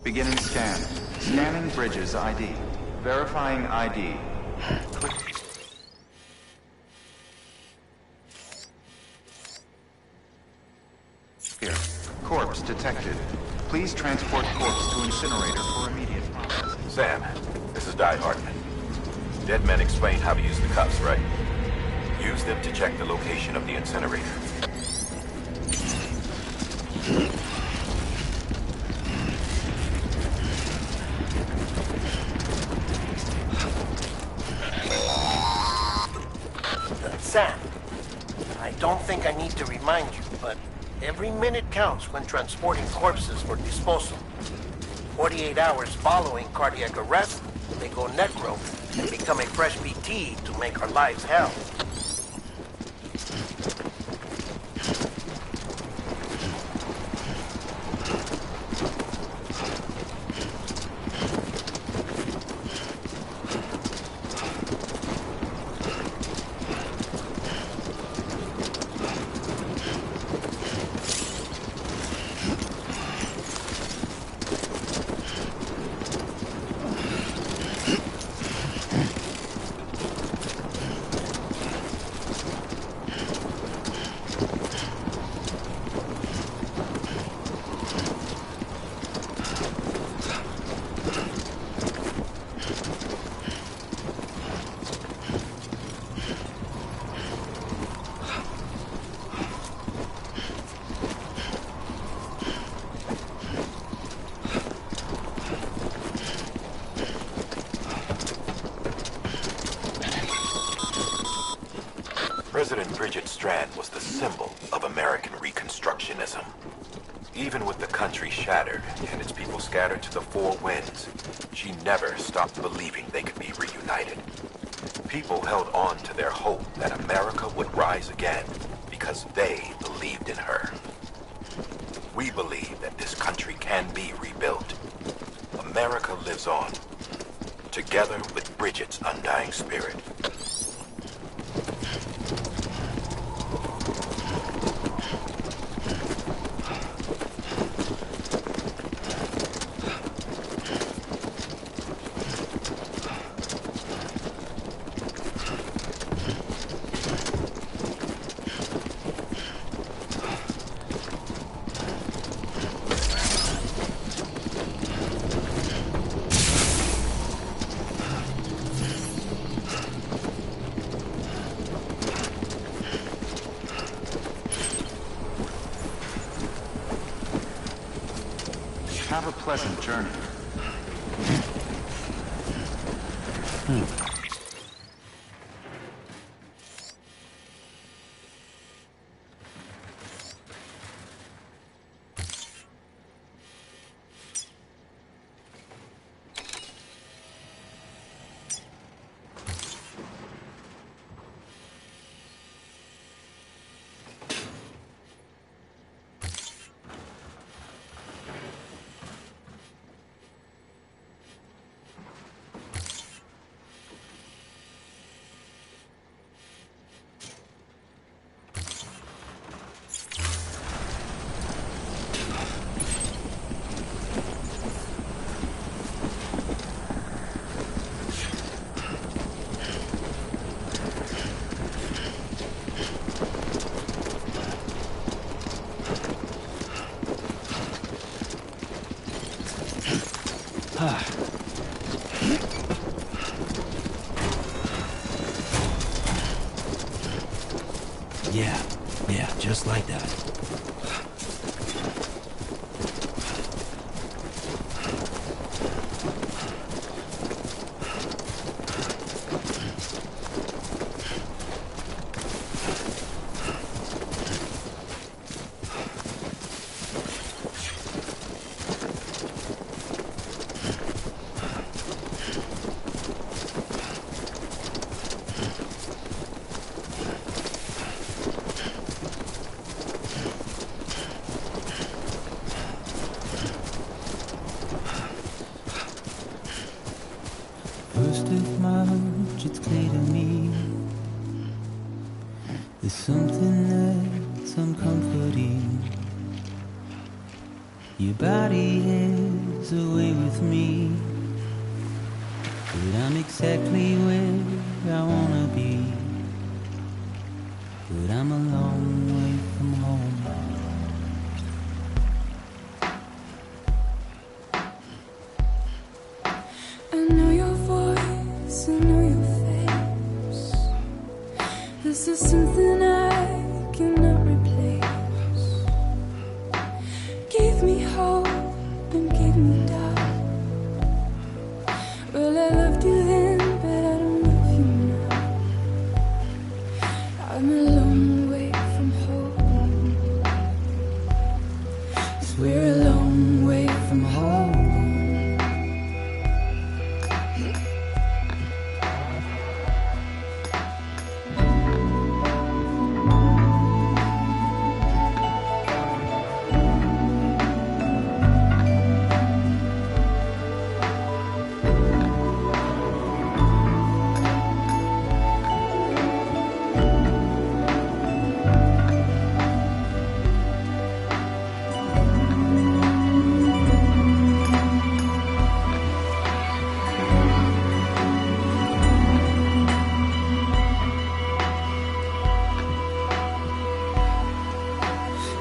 Beginning scan. Scanning Bridges ID. Verifying ID. Click. Here. Corpse detected. Please transport corpse to incinerator for immediate processing. Sam, this is Die Hartman. Dead men explained how to use the cuffs, right? Use them to check the location of the incinerator. Sam, I don't think I need to remind you, but every minute counts when transporting corpses for disposal. 48 hours following cardiac arrest, they go necro and become a fresh BT to make our lives hell. President Bridget Strand was the symbol of American Reconstructionism. Even with the country shattered and its people scattered to the four winds, she never stopped believing they could be reunited. People held on to their hope that America would rise again because they believed in her. We believe that this country can be rebuilt. America lives on, together with Bridget's undying spirit. Have a pleasant journey. Yeah, just like that. First of March, it's clear to me there's something that's uncomforting. Your body is miles away with me, but I'm exactly where I wanna be. But I'm a long way from home. I know your voice, I know your face. This is something I cannot replace. Gave me hope and gave me doubt. Well, I loved you then, but I don't love you now. I'm a long way from home. 'Cause we're a long way from home.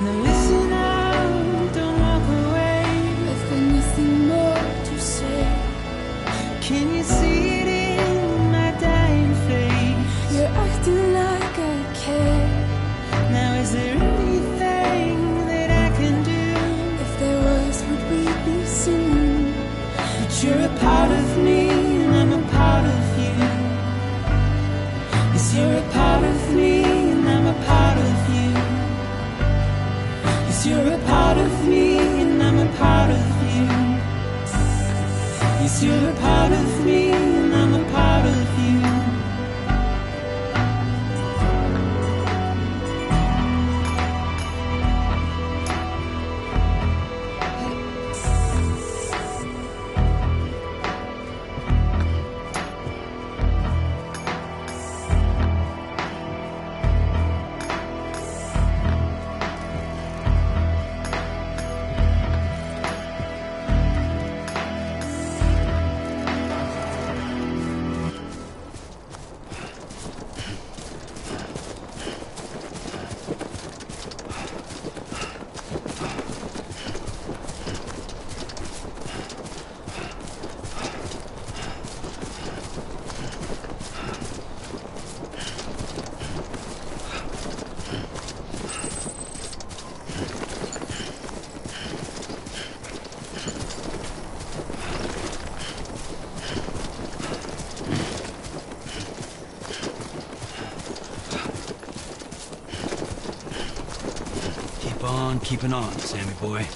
Now listen out, don't walk away. I've got nothing more to say. Can you see it in my dying face? You're acting like I care. Now is there anything that I can do? If there was, would we be singing? But you're a part of me and I'm a part of you. Yes, you're a part of me and I'm a part of you. Yes, you're a part of me and I'm a part of you. Yes, you're a part of me and I'm a part of you. Keep on keeping on, Sammy boy.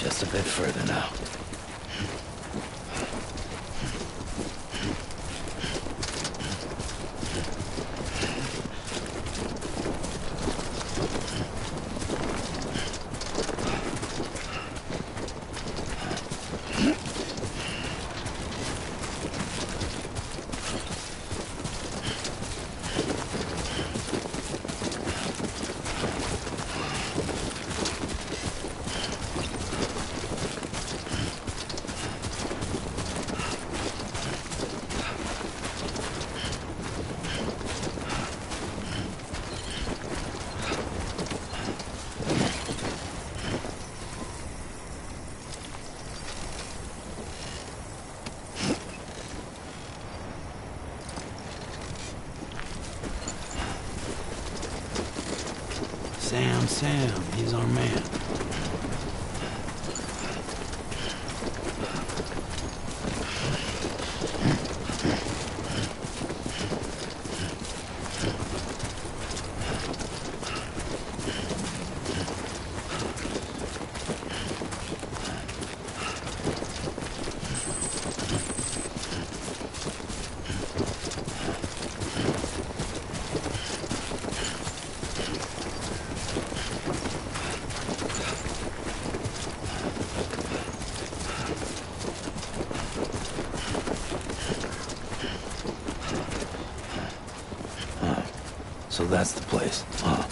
Just a bit further now. Sam, he's our man. So that's the place, huh?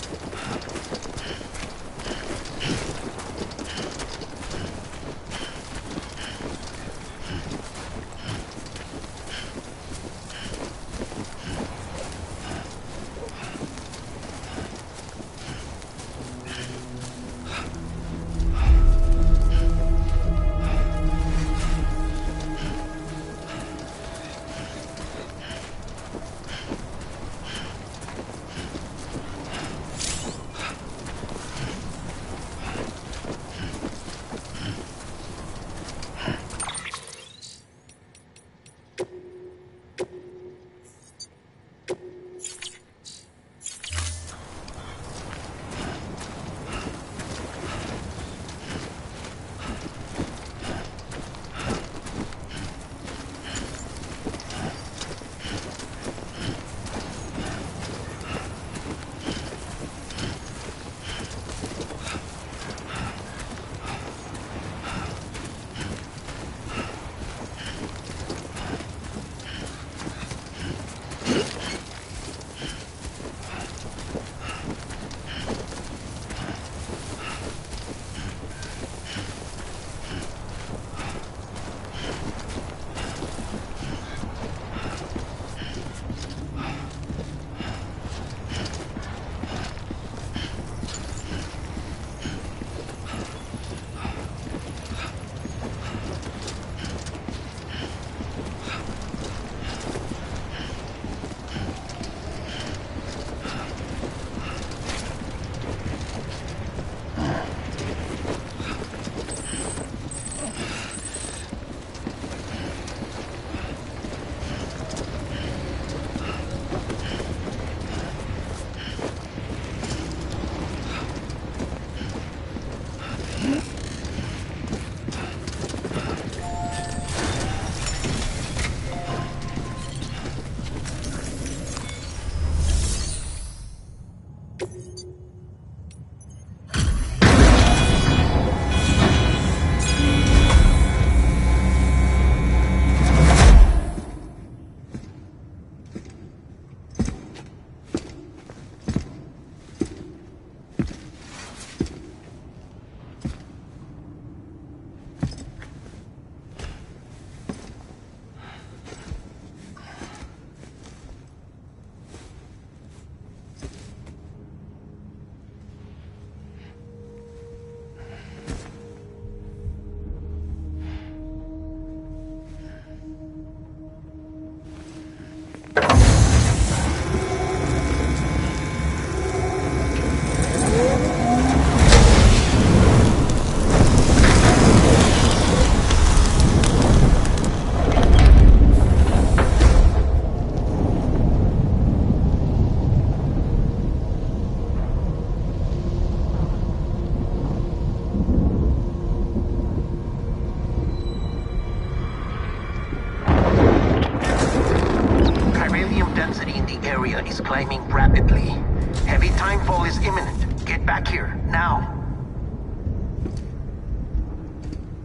now.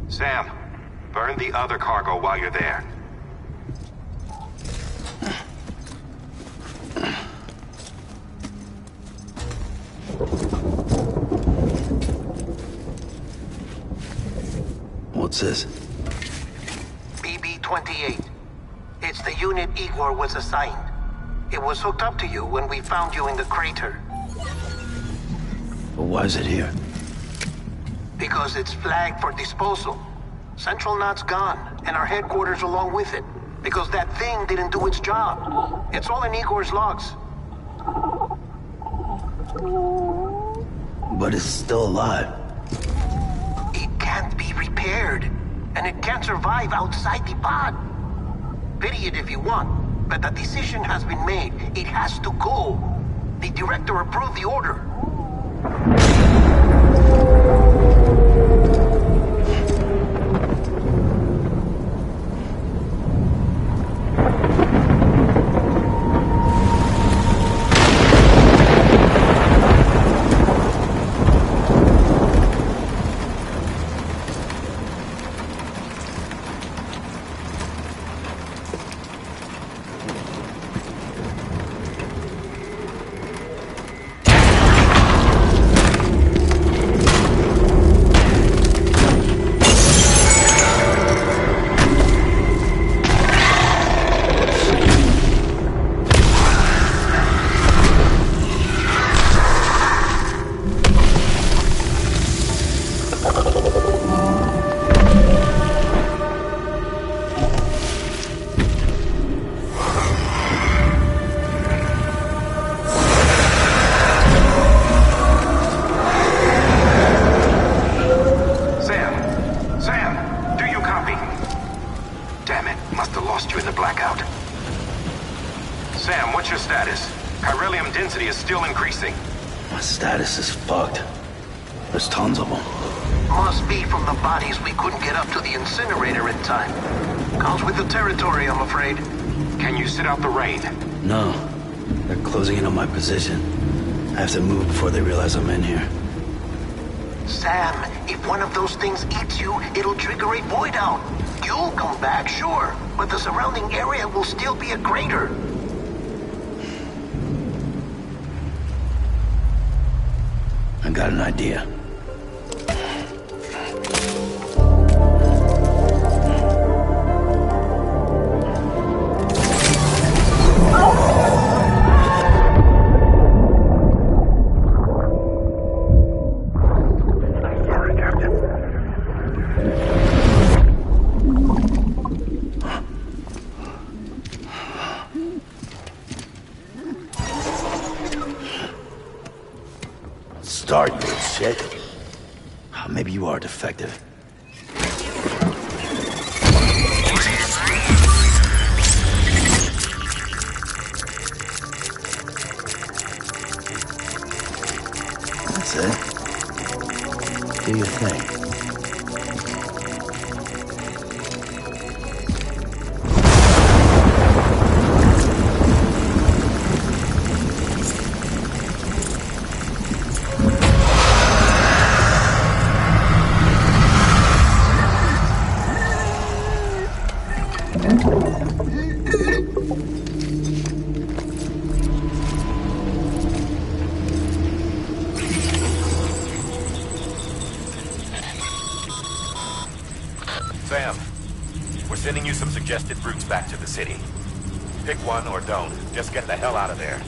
Sam, burn the other cargo while you're there. What's this? BB-28. It's the unit Igor was assigned. It was hooked up to you when we found you in the crater. But why is it here? Because it's flagged for disposal. Central Knot's gone, and our headquarters along with it. Because that thing didn't do its job. It's all in Igor's logs. But it's still alive. It can't be repaired, and it can't survive outside the pod. Pity it if you want, but the decision has been made. It has to go. The director approved the order. Status is fucked. There's tons of them. Must be from the bodies we couldn't get up to the incinerator in time. Comes with the territory, I'm afraid. Can you sit out the rain? No. They're closing in on my position. I have to move before they realize I'm in here. Sam, if one of those things eats you, it'll trigger a void out. You'll come back, sure, but the surrounding area will still be a crater. I got an idea. Sorry, Captain. Start, you shit. Maybe you are defective. That's it. Do your thing. Sam, we're sending you some suggested routes back to the city. Pick one or don't. Just get the hell out of there.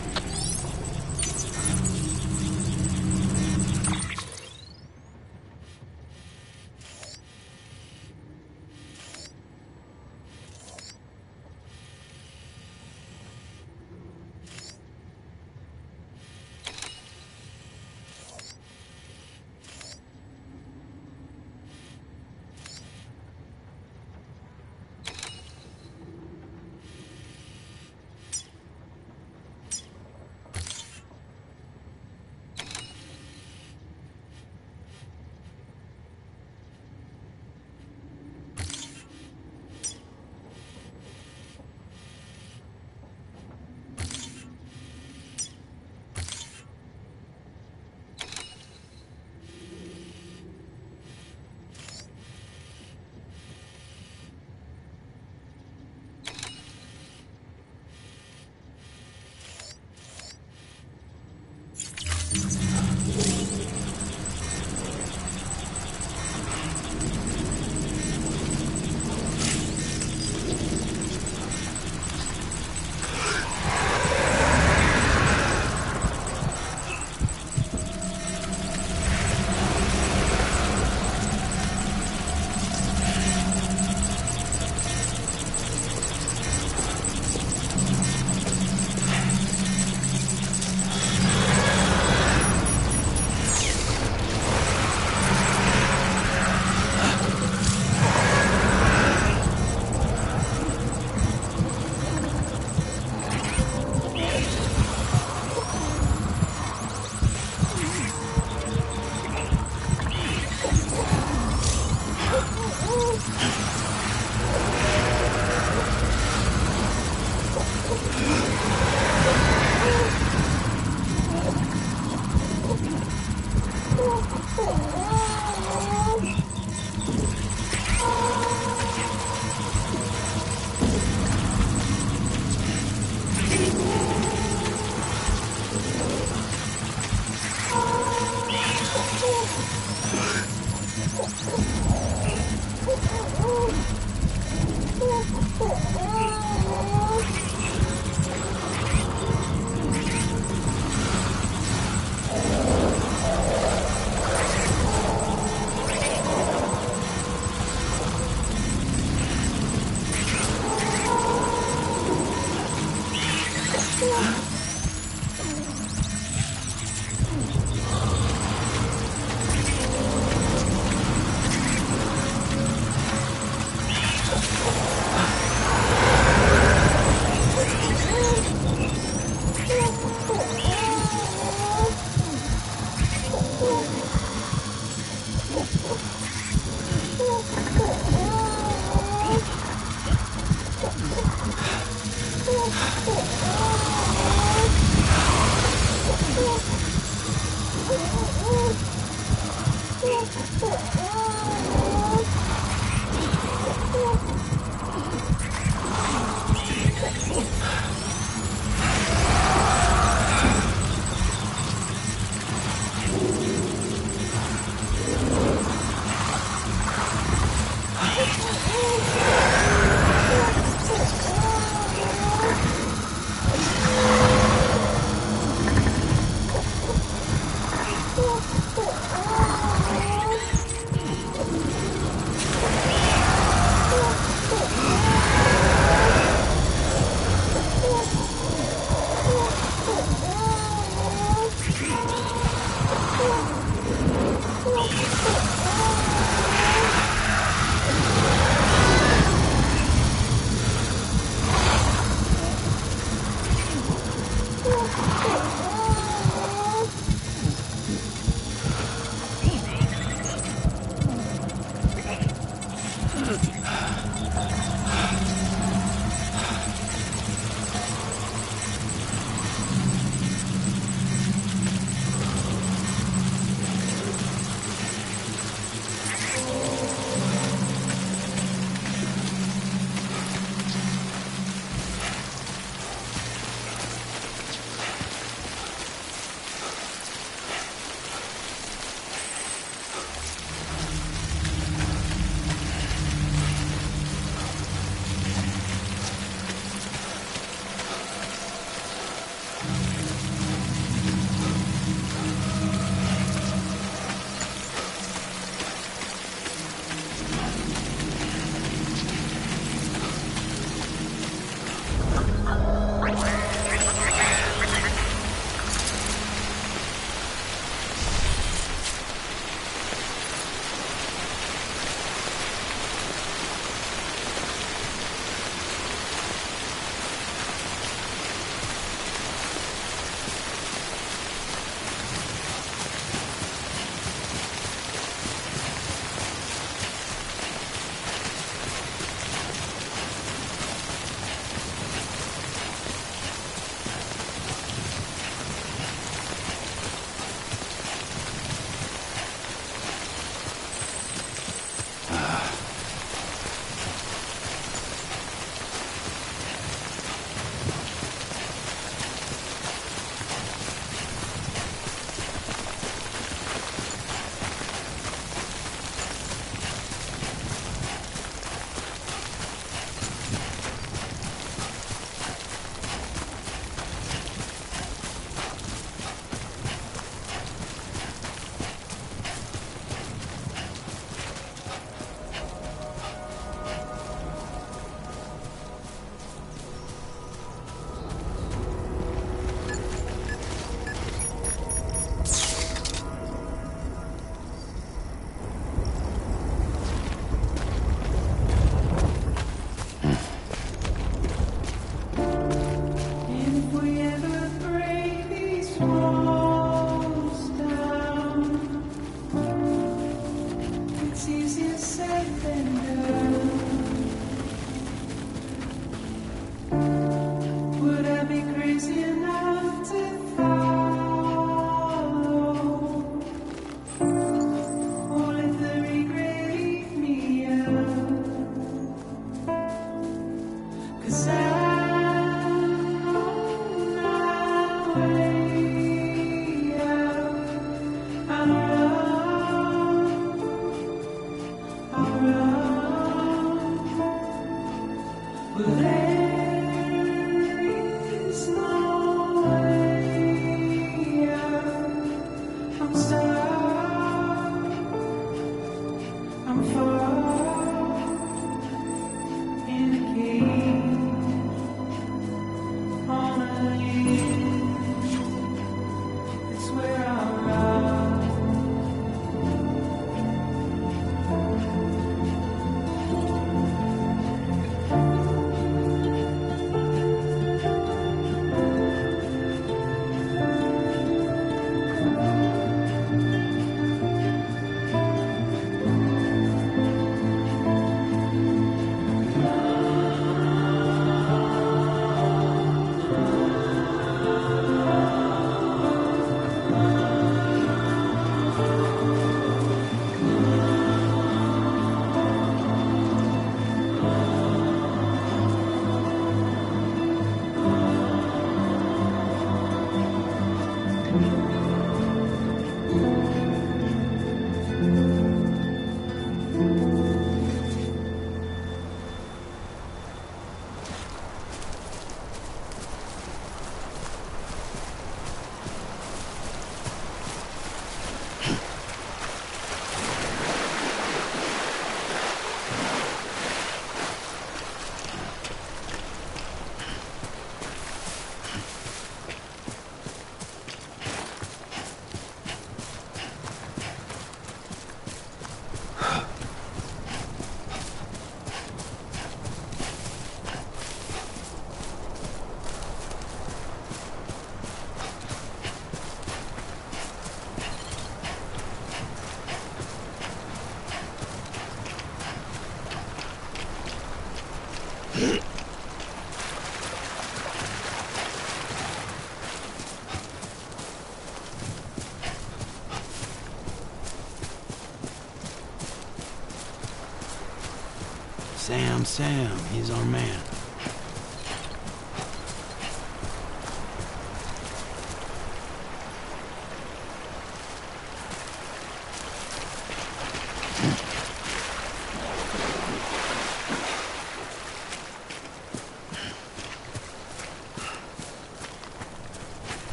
Sam, he's our man.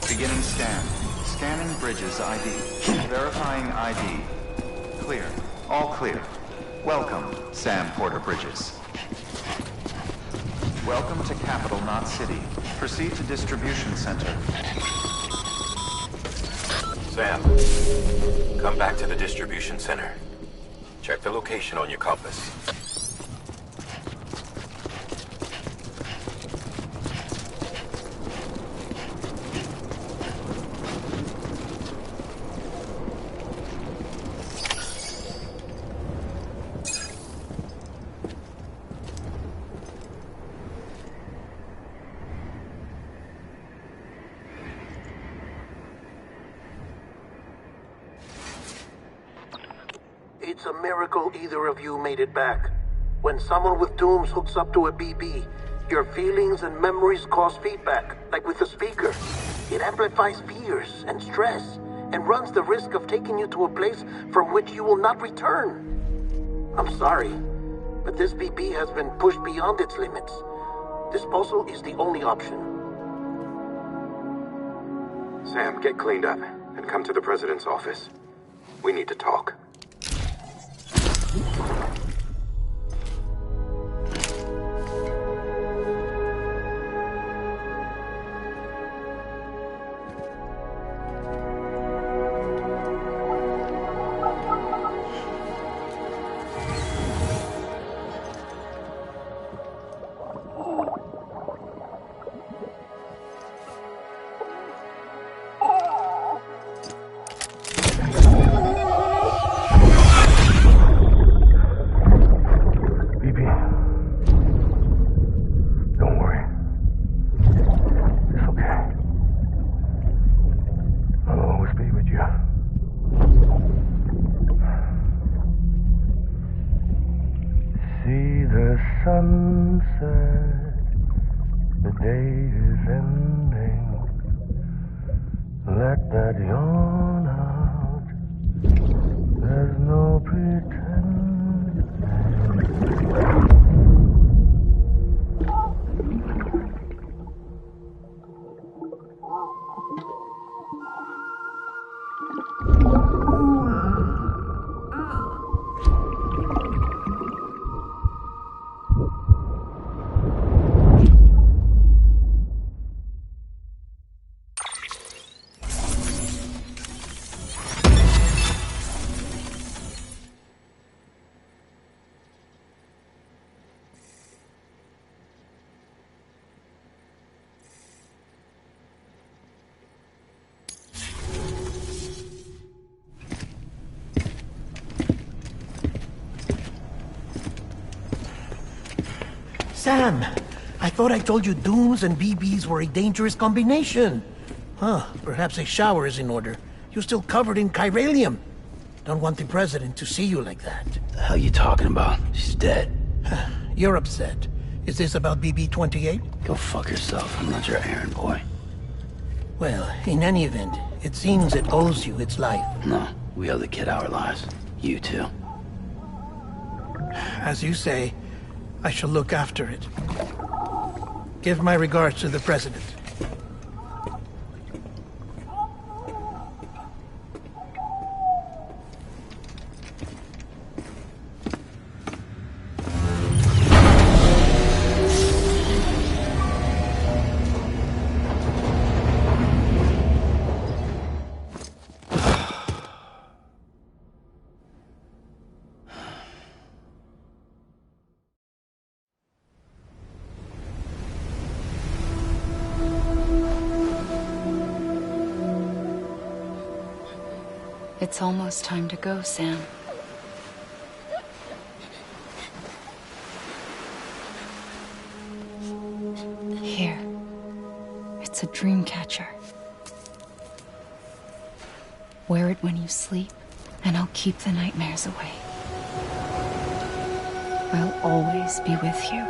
Beginning scan. Scanning Bridges ID. Verifying ID. Clear. All clear. Welcome, Sam Porter Bridges. Welcome to Capital, not City. Proceed to Distribution Center. Sam, come back to the distribution center. Check the location on your compass. It's a miracle either of you made it back. When someone with dooms hooks up to a BB, your feelings and memories cause feedback, like with the speaker. It amplifies fears and stress, and runs the risk of taking you to a place from which you will not return. I'm sorry, but this BB has been pushed beyond its limits. Disposal is the only option. Sam, get cleaned up and come to the president's office. We need to talk. sun said the day is ending. Let that yawn out. There's no pretending. Sam, I thought I told you dooms and BBs were a dangerous combination. Huh, perhaps a shower is in order. You're still covered in chiralium. Don't want the president to see you like that. The hell you talking about? She's dead. You're upset. Is this about BB-28? Go fuck yourself. I'm not your errand boy. Well, in any event, it seems it owes you its life. No, we owe the kid our lives. You too. As you say, I shall look after it. Give my regards to the president. It's almost time to go, Sam. Here. It's a dream catcher. Wear it when you sleep, and I'll keep the nightmares away. I'll always be with you.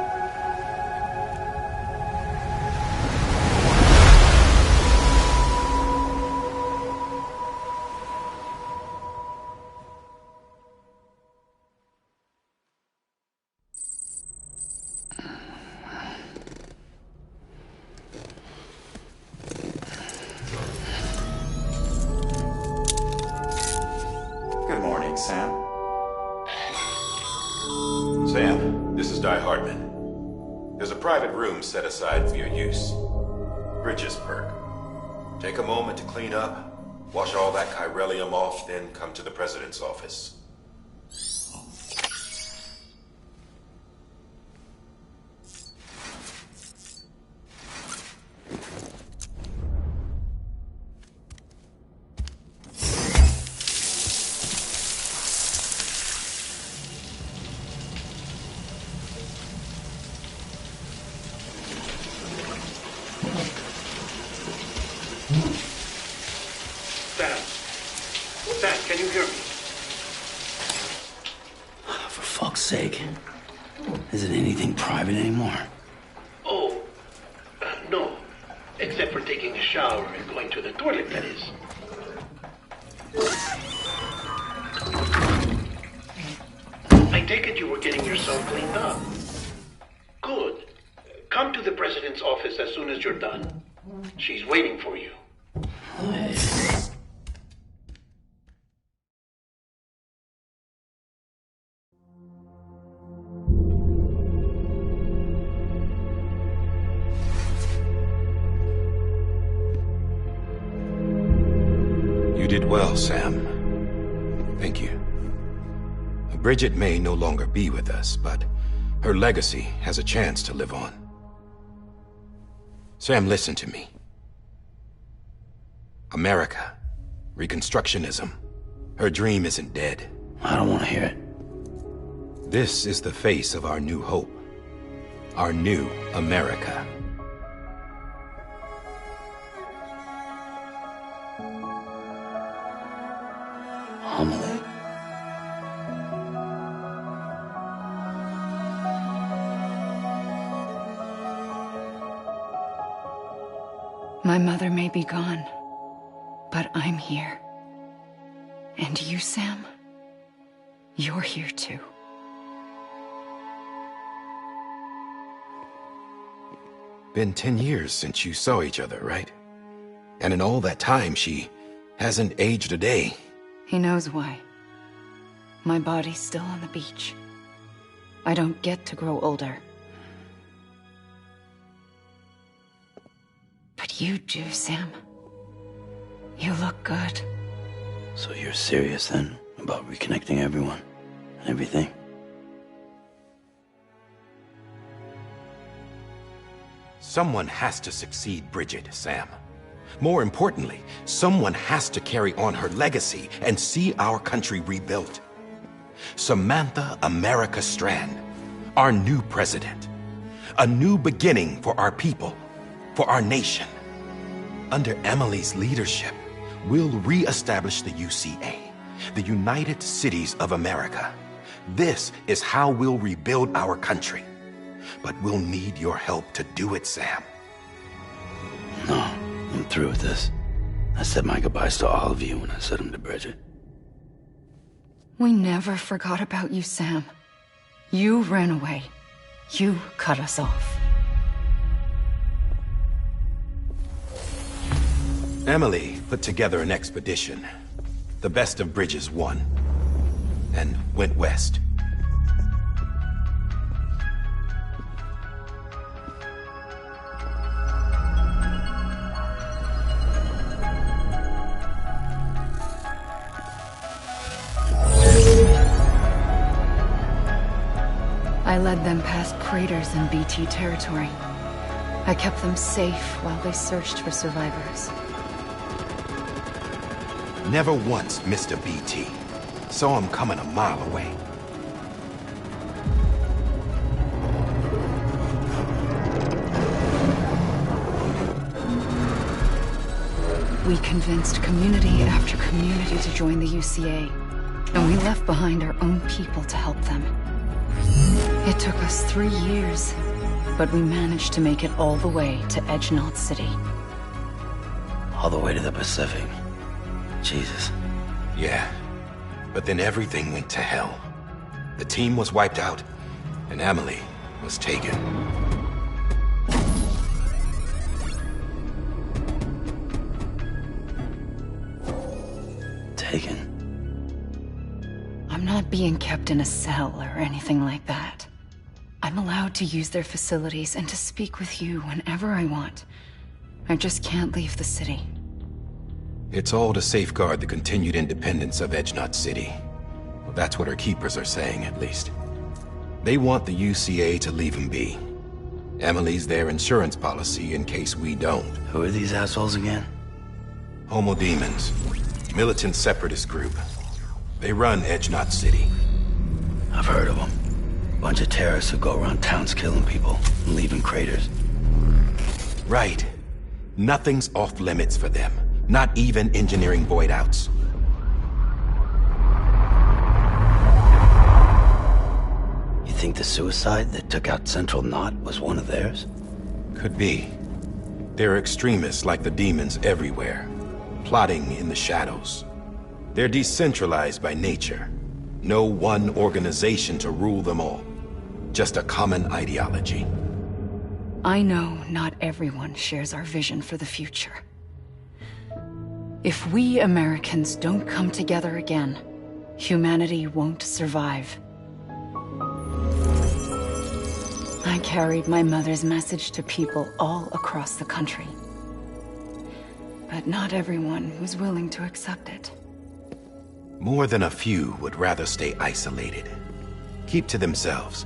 Good morning, Sam. Sam, this is Di Hartman. There's a private room set aside for your use. Bridges perk. Take a moment to clean up, wash all that chiralium off, then come to the president's office. Sam, can you hear me? For fuck's sake. Isn't anything private anymore? Oh, no. Except for taking a shower and going to the toilet, that is. I take it you were getting yourself cleaned up. Good. Come to the president's office as soon as you're done. She's waiting for you. You did well, Sam. Thank you. Bridget may no longer be with us, but her legacy has a chance to live on. Sam, listen to me. America, Reconstructionism, her dream isn't dead. I don't want to hear it. This is the face of our new hope. Our new America. Homily. My mother may be gone, but I'm here. And you, Sam, you're here too. Been 10 years since you saw each other, right? And in all that time, she hasn't aged a day. He knows why. My body's still on the beach. I don't get to grow older. But you do, Sam. You look good. So you're serious then about reconnecting everyone and everything? Someone has to succeed Bridget, Sam. More importantly, someone has to carry on her legacy and see our country rebuilt. Samantha America Strand, our new president. A new beginning for our people, for our nation. Under Emily's leadership, we'll re-establish the UCA, the United Cities of America. This is how we'll rebuild our country. But we'll need your help to do it, Sam. No, I'm through with this. I said my goodbyes to all of you when I said them to Bridget. We never forgot about you, Sam. You ran away. You cut us off. Emily put together an expedition. The best of Bridges won. And went west. I led them past craters in BT territory. I kept them safe while they searched for survivors. Never once missed a BT. Saw him coming a mile away. We convinced community after community to join the UCA, and we left behind our own people to help them. It took us 3 years, but we managed to make it all the way to Edge-Knot City. All the way to the Pacific. Jesus. Yeah, but then everything went to hell. The team was wiped out, and Emily was taken. Taken? I'm not being kept in a cell or anything like that. I'm allowed to use their facilities and to speak with you whenever I want. I just can't leave the city. It's all to safeguard the continued independence of Edge-Knot City. Well, that's what our keepers are saying, at least. They want the UCA to leave them be. Emily's their insurance policy in case we don't. Who are these assholes again? Homo Demons. Militant separatist group. They run Edge-Knot City. I've heard of them. Bunch of terrorists who go around towns killing people and leaving craters. Right. Nothing's off limits for them. Not even engineering void outs. You think the suicide that took out Central Knot was one of theirs? Could be. There are extremists like the demons everywhere, plotting in the shadows. They're decentralized by nature. No one organization to rule them all. Just a common ideology. I know not everyone shares our vision for the future. If we Americans don't come together again, humanity won't survive. I carried my mother's message to people all across the country. But not everyone was willing to accept it. More than a few would rather stay isolated. Keep to themselves.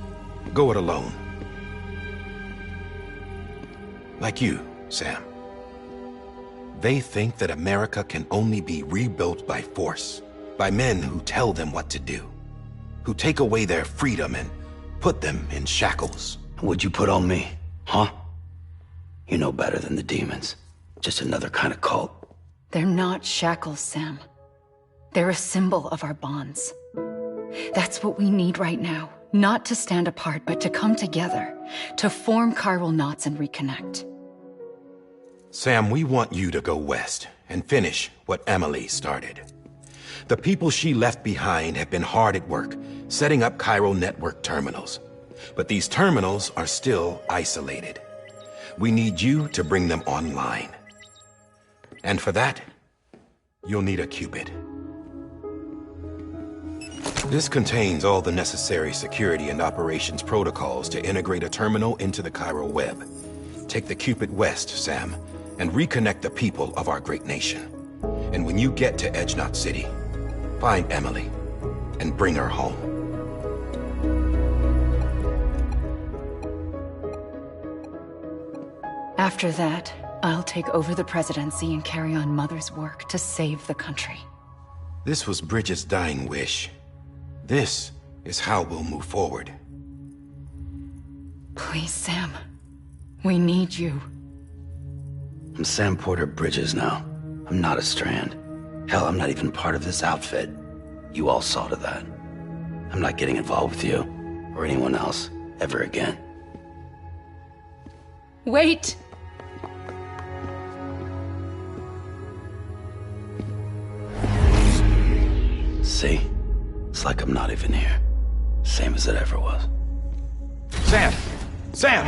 Go it alone. Like you, Sam. They think that America can only be rebuilt by force, by men who tell them what to do, who take away their freedom and put them in shackles. What'd you put on me, huh? You know better than the demons. Just another kind of cult. They're not shackles, Sam. They're a symbol of our bonds. That's what we need right now. Not to stand apart, but to come together, to form chiral knots and reconnect. Sam, we want you to go west and finish what Emily started. The people she left behind have been hard at work, setting up Cairo network terminals. But these terminals are still isolated. We need you to bring them online. And for that, you'll need a Cupid. This contains all the necessary security and operations protocols to integrate a terminal into the Cairo web. Take the Cupid west, Sam, and reconnect the people of our great nation. And when you get to Edge Knot City, find Emily and bring her home. After that, I'll take over the presidency and carry on Mother's work to save the country. This was Bridget's dying wish. This is how we'll move forward. Please, Sam. We need you. I'm Sam Porter Bridges now. I'm not a Strand. Hell, I'm not even part of this outfit. You all saw to that. I'm not getting involved with you, or anyone else, ever again. Wait! See? It's like I'm not even here. Same as it ever was. Sam! Sam!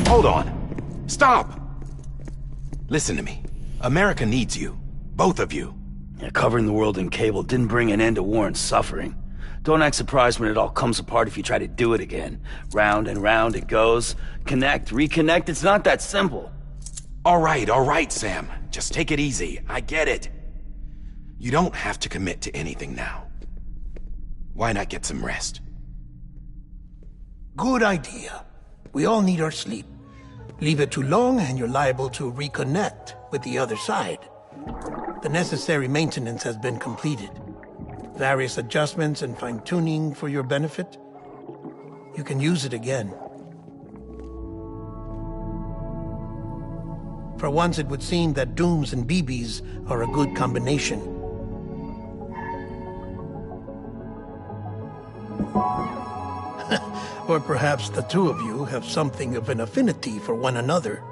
Hold on. Stop! Listen to me. America needs you. Both of you. Yeah, covering the world in cable didn't bring an end to war and suffering. Don't act surprised when it all comes apart if you try to do it again. Round and round it goes. Connect, reconnect, it's not that simple. All right, Sam. Just take it easy. I get it. You don't have to commit to anything now. Why not get some rest? Good idea. We all need our sleep. Leave it too long and you're liable to reconnect with the other side. The necessary maintenance has been completed. Various adjustments and fine-tuning for your benefit. You can use it again. For once, it would seem that Dooms and BBs are a good combination. Or perhaps the two of you have something of an affinity for one another.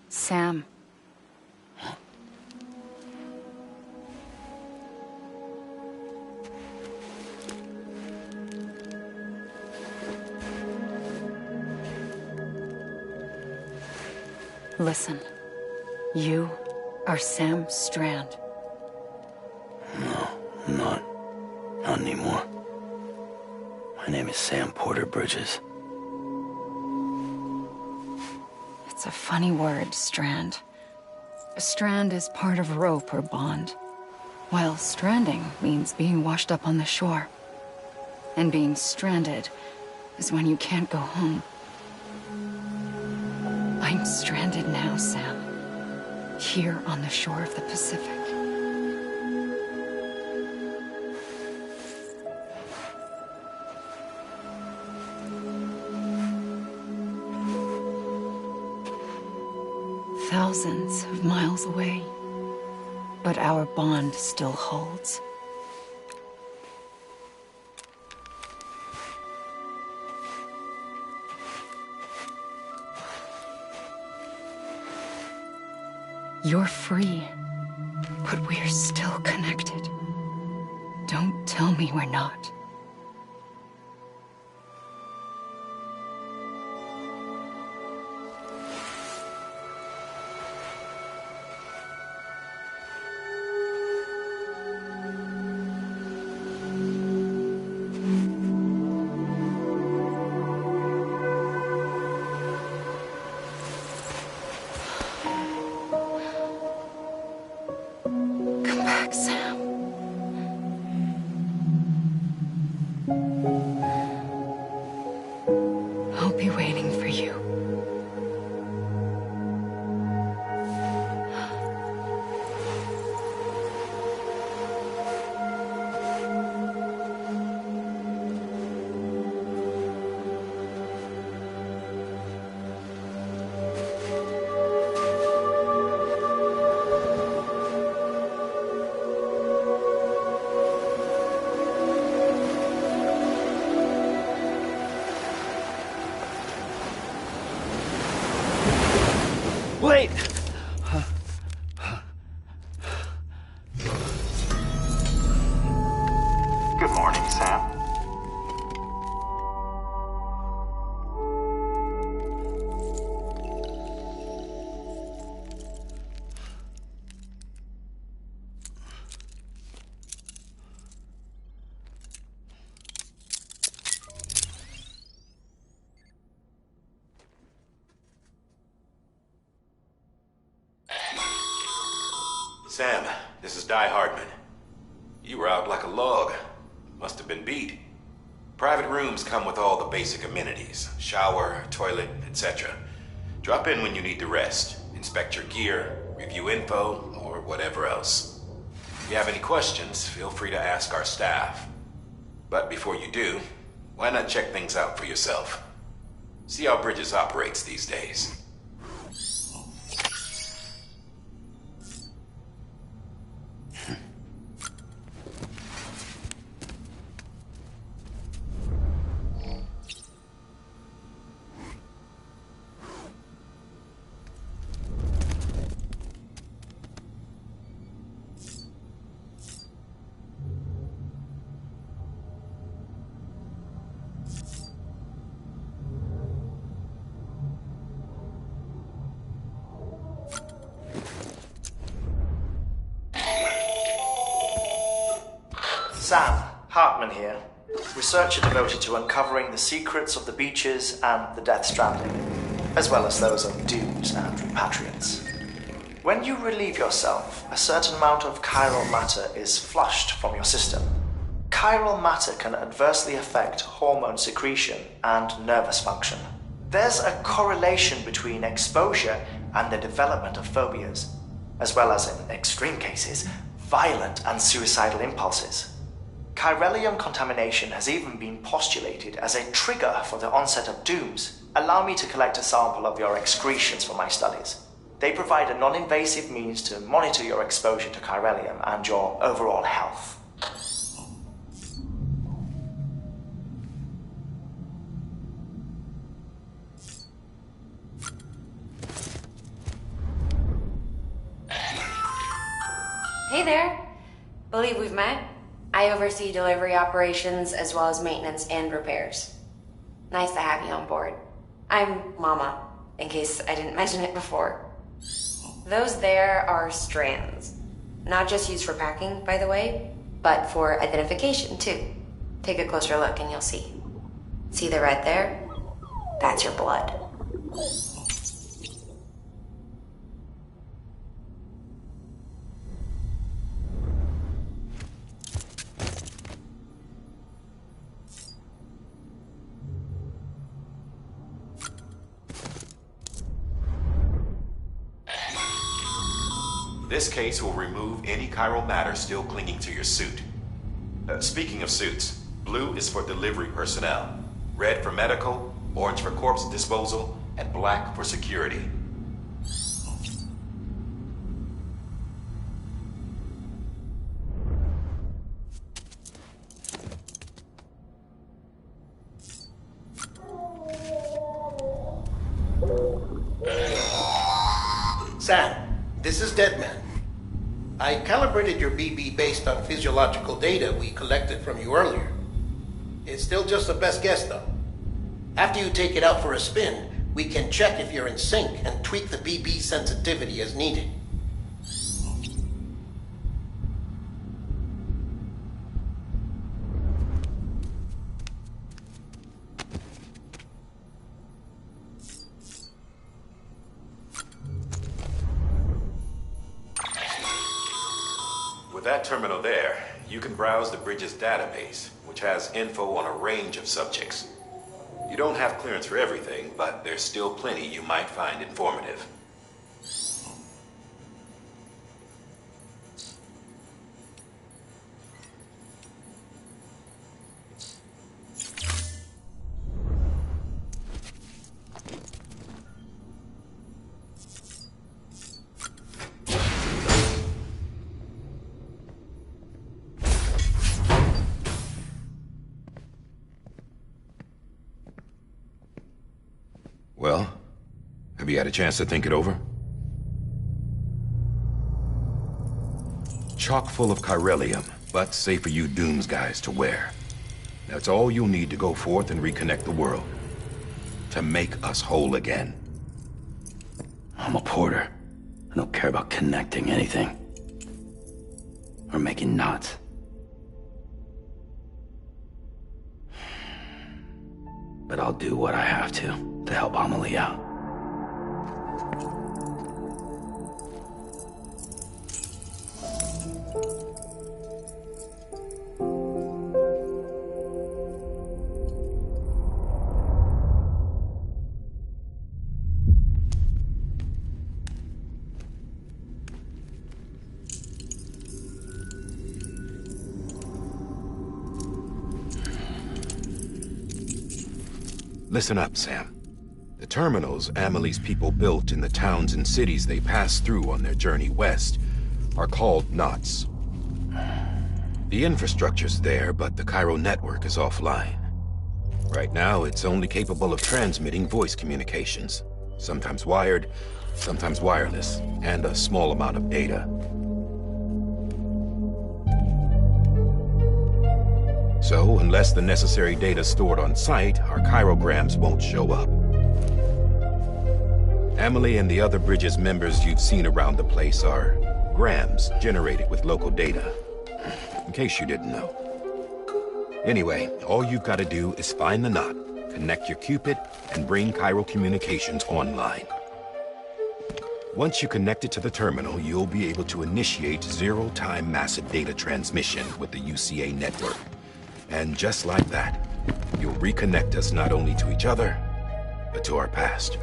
Sam. Listen. You are Sam Strand. No, I'm not. Not anymore. My name is Sam Porter Bridges. It's a funny word, strand. A strand is part of rope or bond, while stranding means being washed up on the shore. And being stranded is when you can't go home. I'm stranded now, Sam. Here on the shore of the Pacific. Thousands of miles away, but our bond still holds. You're free, but we're still connected. Don't tell me we're not. I'll be waiting for you. Wait! Good morning, Sam. Sam, this is Di Hardman. You were out like a log. Must have been beat. Private rooms come with all the basic amenities. Shower, toilet, etc. Drop in when you need to rest. Inspect your gear, review info, or whatever else. If you have any questions, feel free to ask our staff. But before you do, why not check things out for yourself? See how Bridges operates these days. Sam, Hartman here, researcher devoted to uncovering the secrets of the beaches and the Death Stranding, as well as those of dooms and repatriates. When you relieve yourself, a certain amount of chiral matter is flushed from your system. Chiral matter can adversely affect hormone secretion and nervous function. There's a correlation between exposure and the development of phobias, as well as, in extreme cases, violent and suicidal impulses. Chiralium contamination has even been postulated as a trigger for the onset of dooms. Allow me to collect a sample of your excretions for my studies. They provide a non-invasive means to monitor your exposure to chiralium and your overall health. Hey there. Believe we've met. I oversee delivery operations as well as maintenance and repairs. Nice to have you on board. I'm Mama, in case I didn't mention it before. Those there are strands. Not just used for packing, by the way, but for identification too. Take a closer look and you'll see. See the red there? That's your blood. This case will remove any chiral matter still clinging to your suit. Speaking of suits, blue is for delivery personnel, red for medical, orange for corpse disposal, and black for security. Sam, this is Deadman. I calibrated your BB based on physiological data we collected from you earlier. It's still just a best guess, though. After you take it out for a spin, we can check if you're in sync and tweak the BB sensitivity as needed. With that terminal there, you can browse the Bridges database, which has info on a range of subjects. You don't have clearance for everything, but there's still plenty you might find informative. Well, have you had a chance to think it over? Chock full of chiralium, but safe for you Dooms guys to wear. That's all you'll need to go forth and reconnect the world. To make us whole again. I'm a porter. I don't care about connecting anything. Or making knots. But I'll do what I have to help Amelie out. Listen up, Sam. The terminals Amelie's people built in the towns and cities they passed through on their journey west are called knots. The infrastructure's there, but the Cairo network is offline. Right now, it's only capable of transmitting voice communications, sometimes wired, sometimes wireless, and a small amount of data. So, unless the necessary data's stored on site, our chirograms won't show up. Amelie and the other Bridges members you've seen around the place are grams generated with local data. In case you didn't know. Anyway, all you've got to do is find the knot, connect your Cupid, and bring Cairo communications online. Once you connect it to the terminal, you'll be able to initiate zero-time massive data transmission with the UCA network. And just like that, you'll reconnect us not only to each other, but to our past.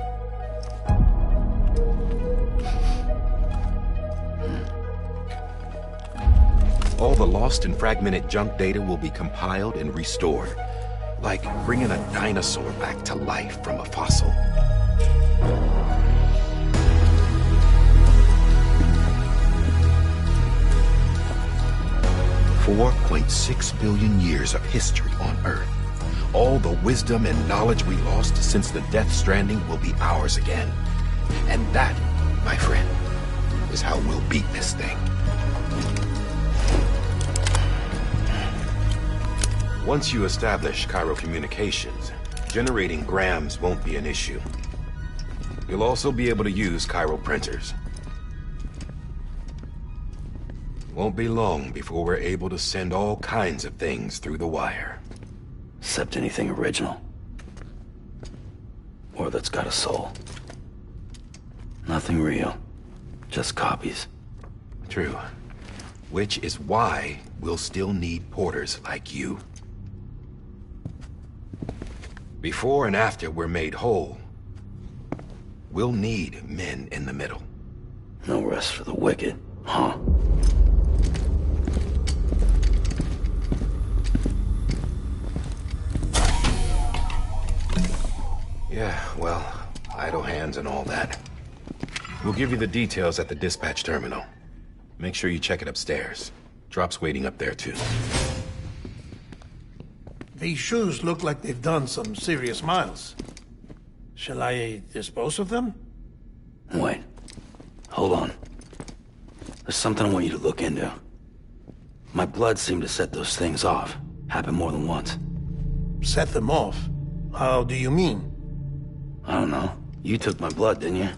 All the lost and fragmented junk data will be compiled and restored, like bringing a dinosaur back to life from a fossil. 4.6 billion years of history on Earth. All the wisdom and knowledge we lost since the Death Stranding will be ours again. And that, my friend, is how we'll beat this thing. Once you establish Cairo communications, generating grams won't be an issue. You'll also be able to use Cairo printers. Won't be long before we're able to send all kinds of things through the wire. Except anything original. Or that's got a soul. Nothing real. Just copies. True. Which is why we'll still need porters like you. Before and after we're made whole, we'll need men in the middle. No rest for the wicked, huh? Yeah, well, idle hands and all that. We'll give you the details at the dispatch terminal. Make sure you check it upstairs. Drop's waiting up there, too. These shoes look like they've done some serious miles. Shall I dispose of them? Wait. Hold on. There's something I want you to look into. My blood seemed to set those things off. Happened more than once. Set them off? How do you mean? I don't know. You took my blood, didn't you?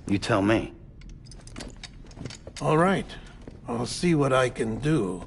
You tell me. All right. I'll see what I can do.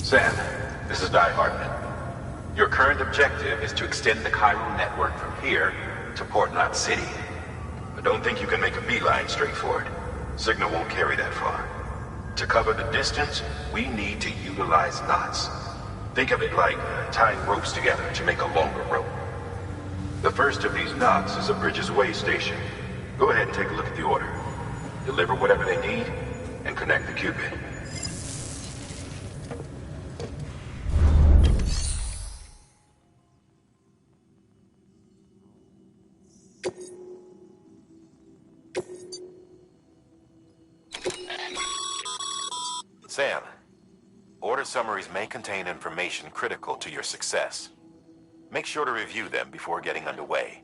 Sam, this is Di Hartman. Your current objective is to extend the Cairo network from here to Port Knot City. But don't think you can make a beeline straight for it. Signal won't carry that far. To cover the distance, we need to utilize knots. Think of it like tying ropes together to make a longer rope. The first of these knots is a Bridges way station. Go ahead and take a look at the order. Deliver whatever they need, and connect the Cupid. Sam, order summaries may contain information critical to your success. Make sure to review them before getting underway.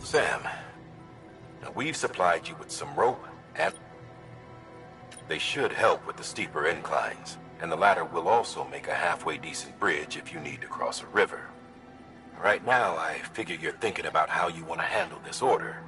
Sam, now we've supplied you with some rope, and they should help with the steeper inclines, and the ladder will also make a halfway decent bridge if you need to cross a river. Right now, I figure you're thinking about how you want to handle this order.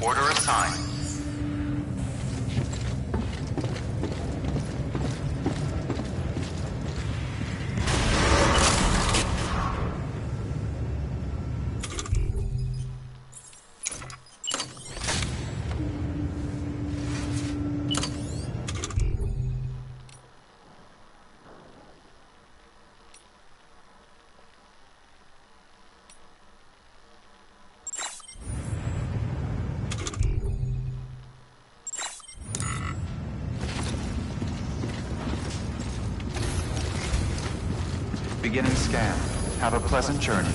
Order assigned. Beginning scan. Have a pleasant journey.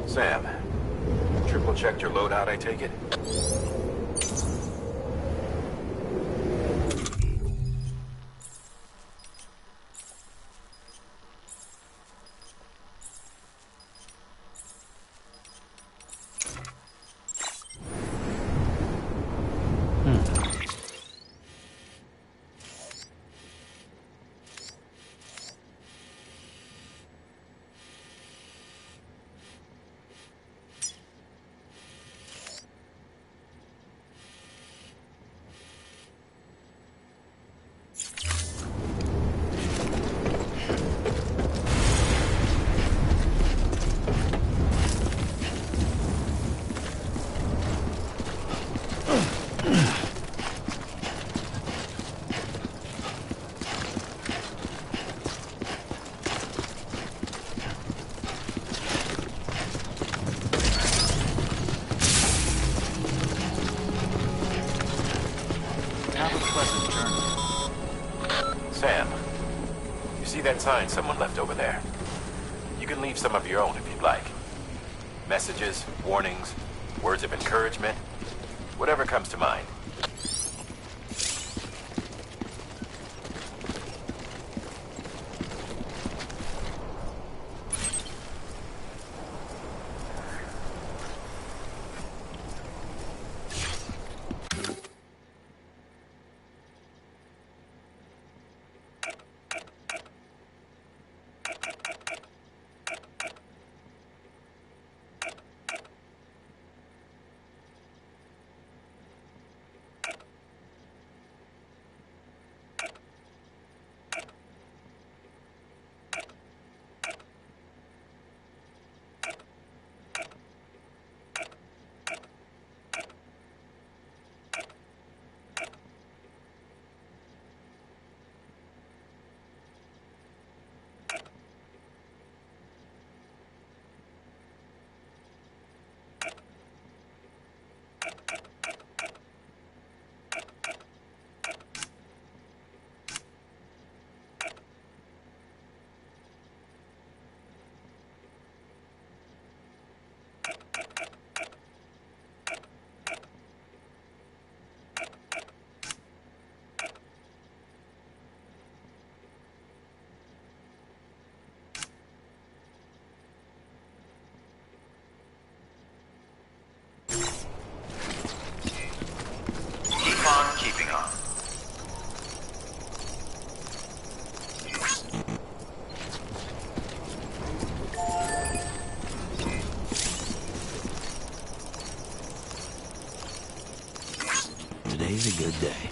Sam, triple checked your loadout, I take it? Sam, you see that sign someone left over there? You can leave some of your own if you'd like. Messages, warnings, words of encouragement, whatever comes to mind. Today's a good day.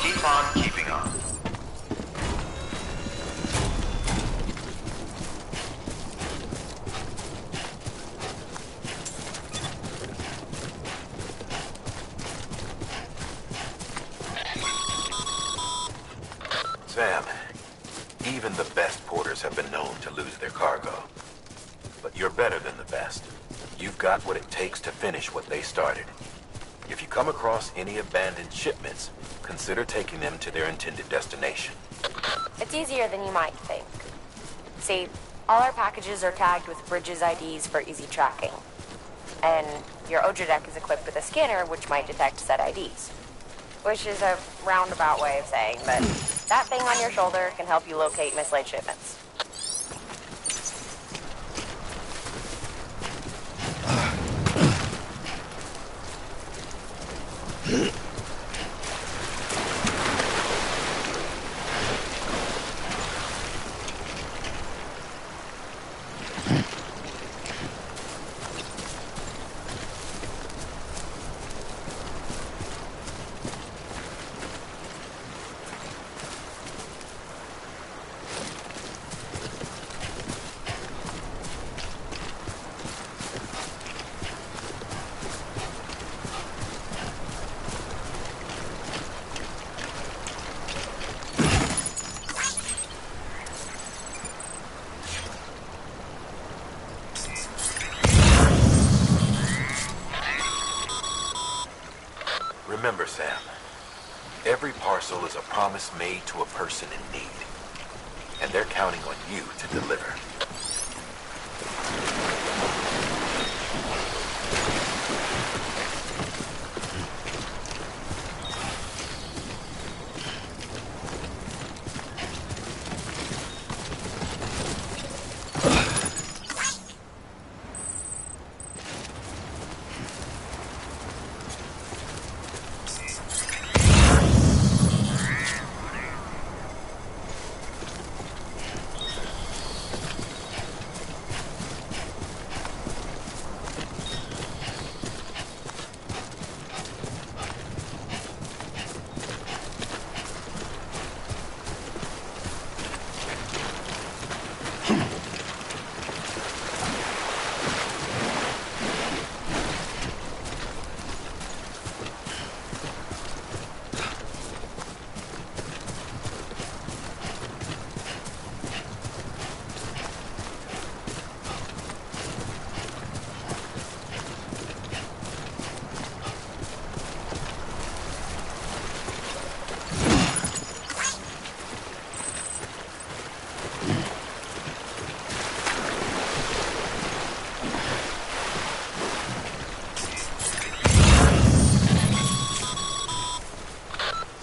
Keep on keeping on. Sam, even the best porters have been known to lose their cargo. But you're better than the best. You've got what it takes to finish what they started. If you come across any abandoned shipments, consider taking them to their intended destination. It's easier than you might think. See, all our packages are tagged with Bridges IDs for easy tracking. And your Odra deck is equipped with a scanner which might detect said IDs. Which is a roundabout way of saying that that thing on your shoulder can help you locate mislaid shipments. Remember, Sam, every parcel is a promise made to a person in need. And they're counting on you to deliver.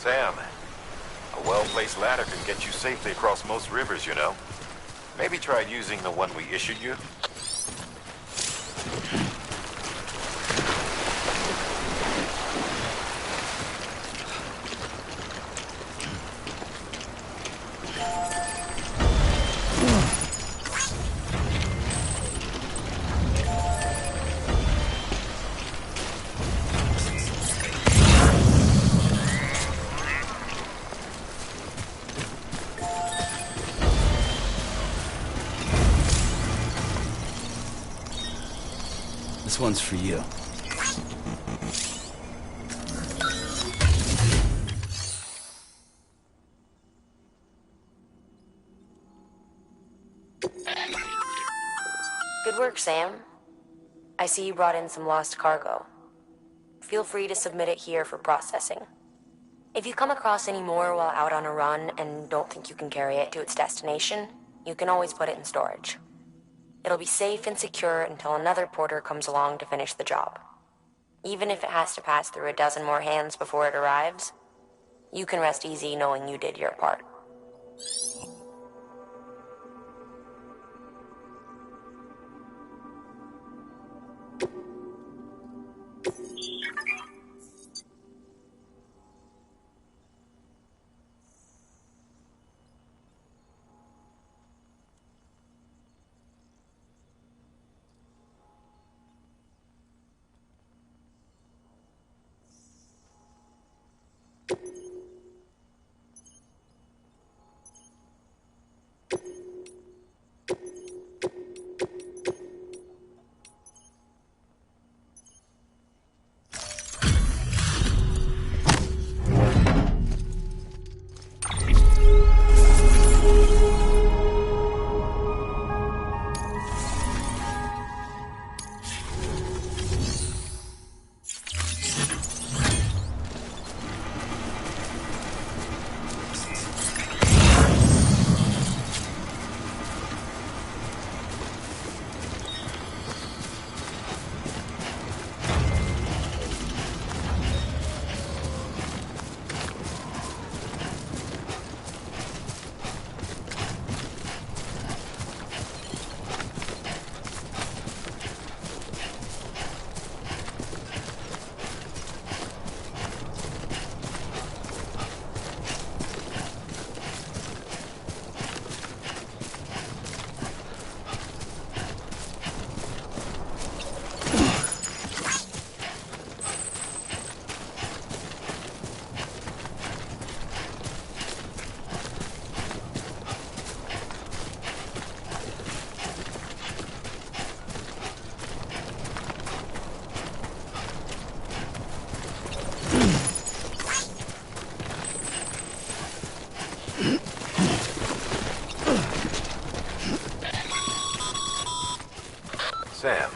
Sam, a well-placed ladder can get you safely across most rivers, you know. Maybe try using the one we issued you. This one's for you. Good work, Sam. I see you brought in some lost cargo. Feel free to submit it here for processing. If you come across any more while out on a run and don't think you can carry it to its destination, you can always put it in storage. It'll be safe and secure until another porter comes along to finish the job. Even if it has to pass through a dozen more hands before it arrives, you can rest easy knowing you did your part. Sam,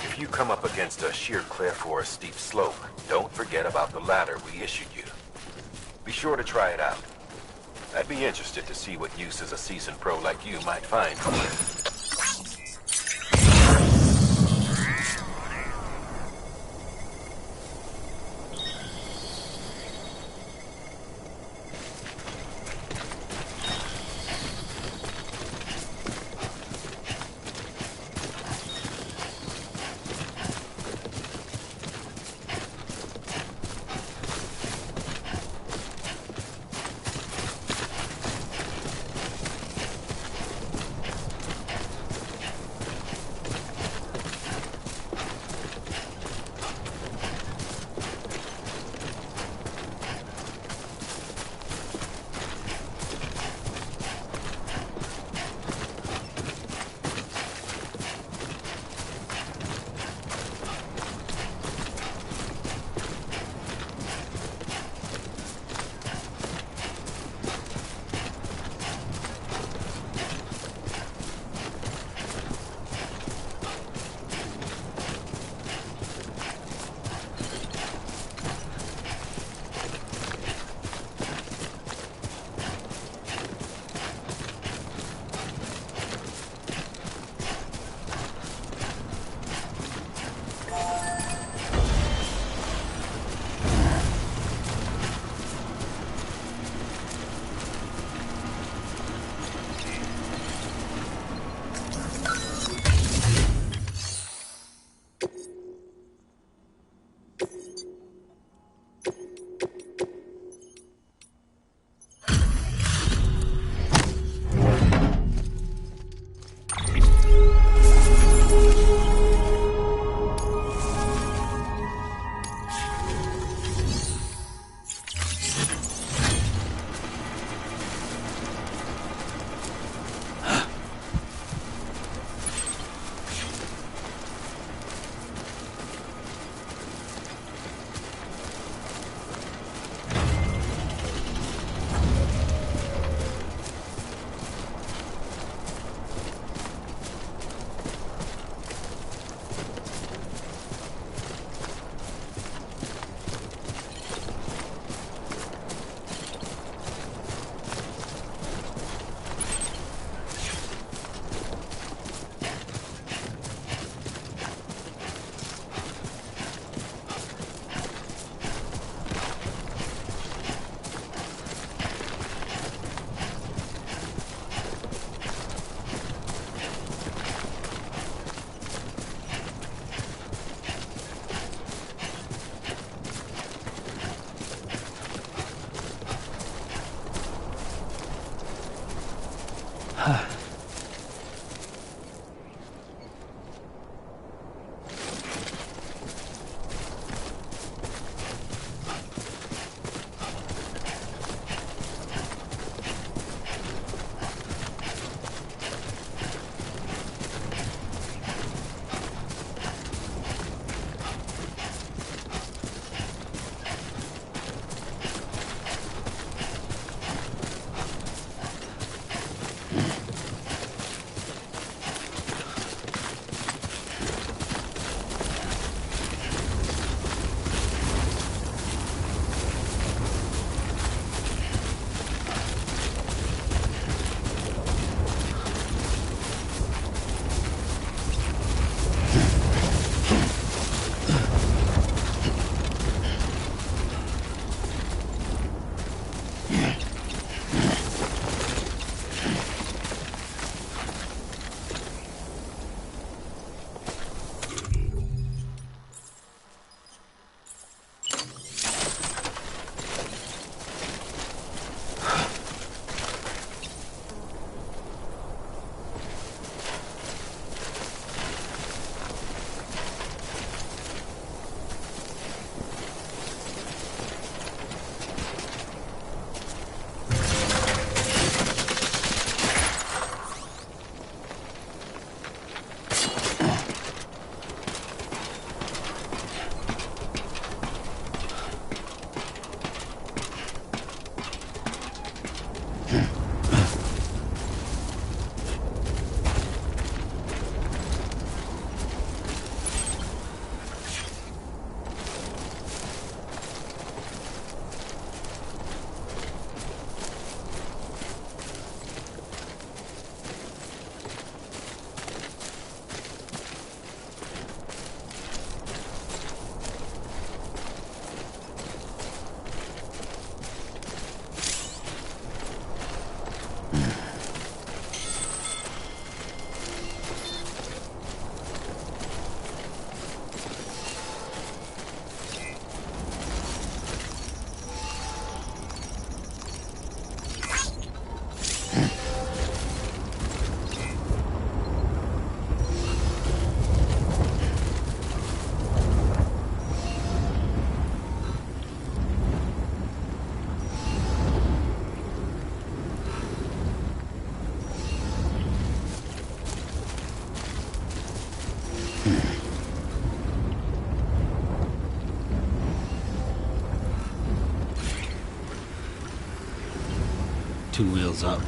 if you come up against a sheer cliff or a steep slope, don't forget about the ladder we issued you. Be sure to try it out. I'd be interested to see what uses a seasoned pro like you might find for it. 2 wheels up.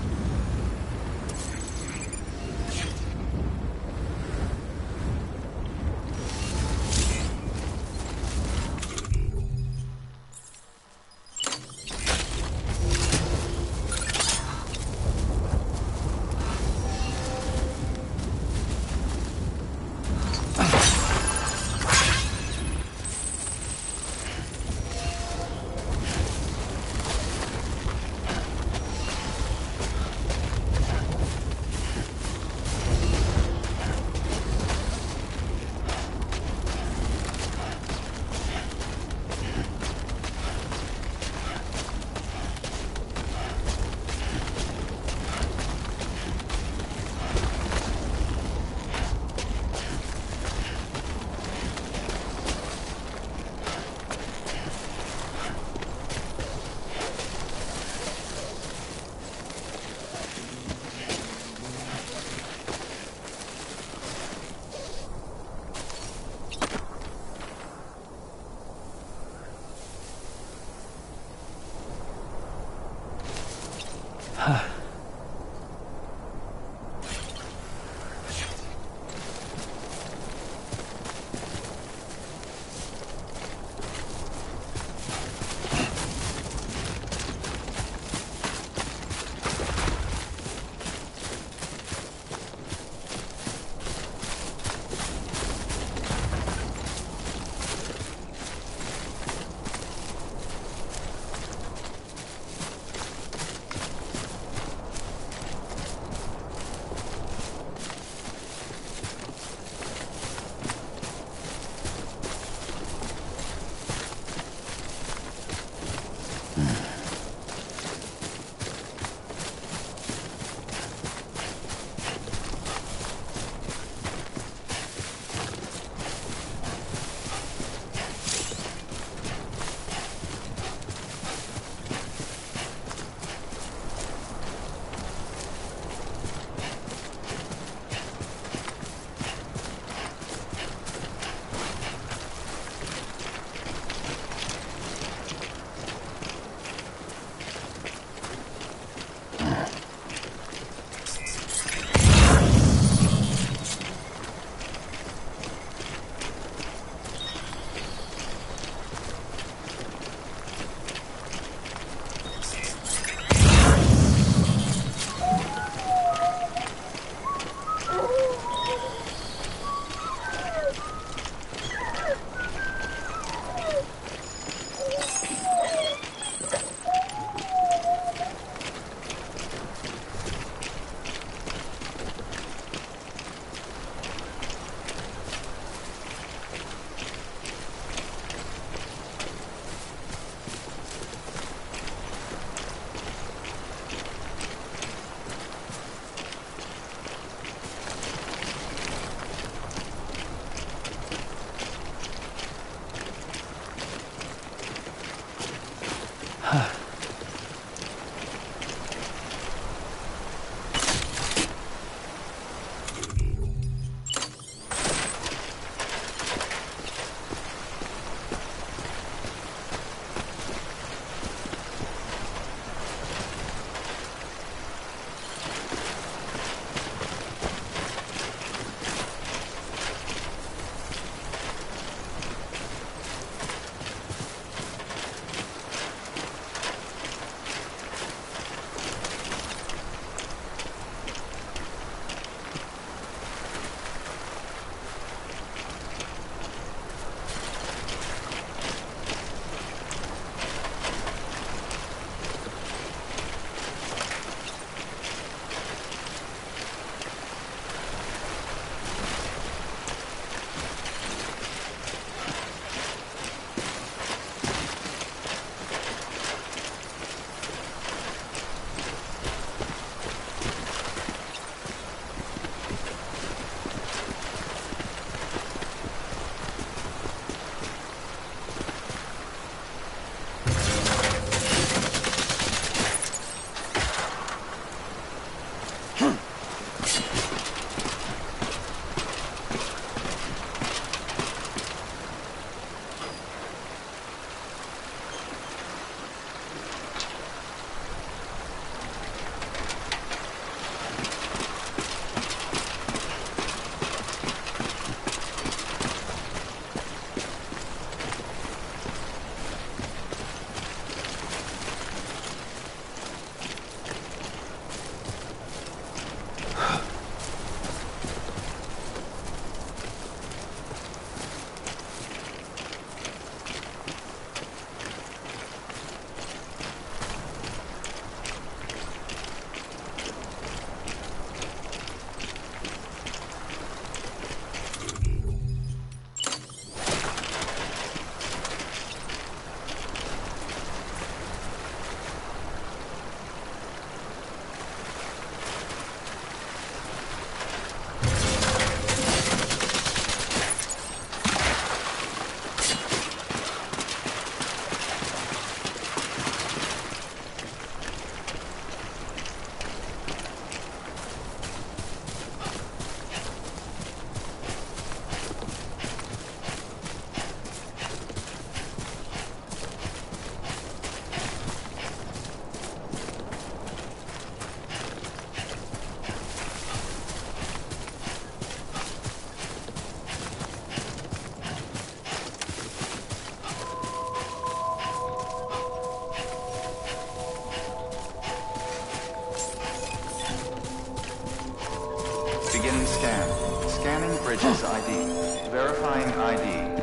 Scan. Scanning Bridges ID. Verifying ID.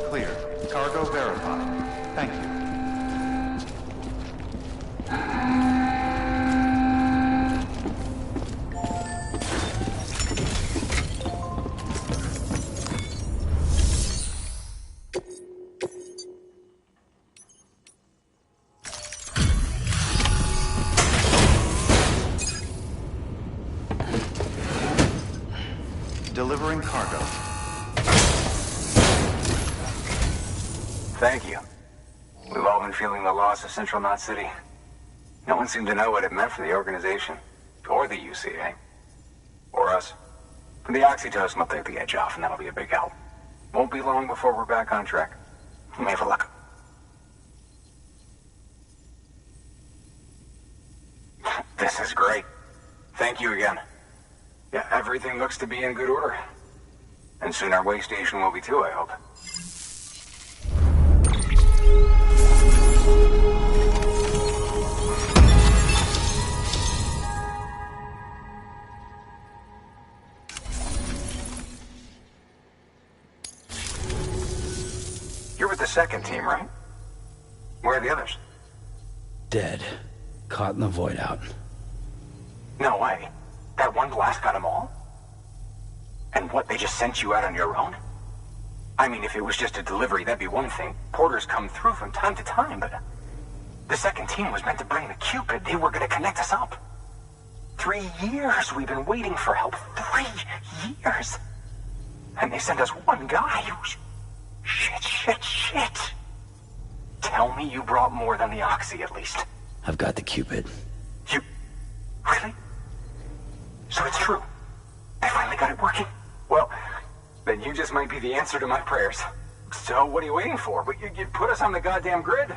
Clear. Cargo verified. Thank you. Delivering cargo. Thank you. We've all been feeling the loss of Central Knot City. No one seemed to know what it meant for the organization, or the UCA, or us. For the oxytocin will take the edge off, and that'll be a big help. Won't be long before we're back on track. We may have luck. This is great. Thank you again. Yeah, everything looks to be in good order. And soon our way station will be too, I hope. You're with the second team, right? Where are the others? Dead. Caught in the void out. No way. That one blast got them all? And what, they just sent you out on your own? I mean, if it was just a delivery, that'd be one thing. Porters come through from time to time, but... The second team was meant to bring the Cupid. They were gonna connect us up. 3 years we've been waiting for help. 3 years! And they sent us one guy who's... Shit. Tell me you brought more than the Oxy, at least. I've got the Cupid. You... Really? So it's true. They finally got it working. Well, then you just might be the answer to my prayers. So what are you waiting for? But you put us on the goddamn grid.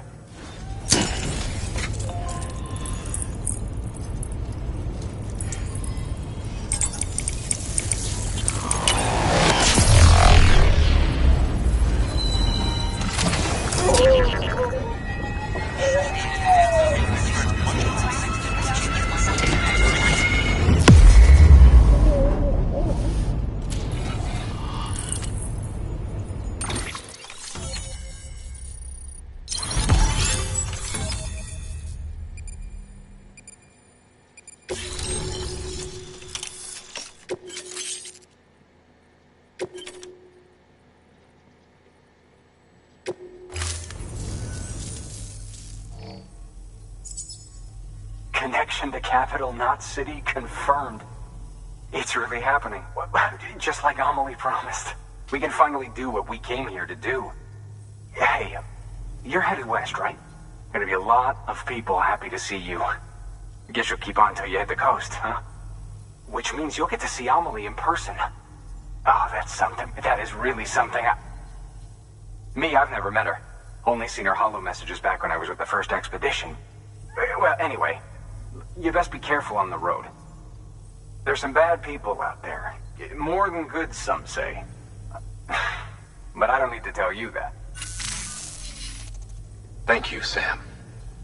Connection to Capital Knot City confirmed. It's really happening. Just like Amelie promised. We can finally do what we came here to do. Hey, you're headed west, right? Gonna be a lot of people happy to see you. Guess you'll keep on till you hit the coast, huh? Which means you'll get to see Amelie in person. Oh, that's something. That is really something. Me, I've never met her. Only seen her holo messages back when I was with the first expedition. Well, anyway, you best be careful on the road. There's some bad people out there. More than good, some say. But I don't need to tell you that. Thank you, Sam.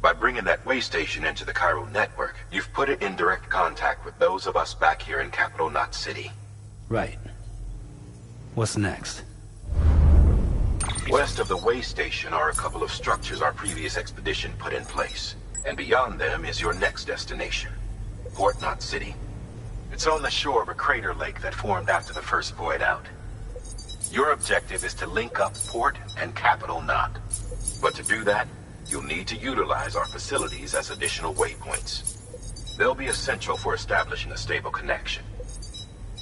By bringing that way station into the Cairo network, you've put it in direct contact with those of us back here in Capital Knot City. Right. What's next? West of the way station are a couple of structures our previous expedition put in place. And beyond them is your next destination, Port Knot City. It's on the shore of a crater lake that formed after the first void out. Your objective is to link up Port and Capital Knot. But to do that, you'll need to utilize our facilities as additional waypoints. They'll be essential for establishing a stable connection.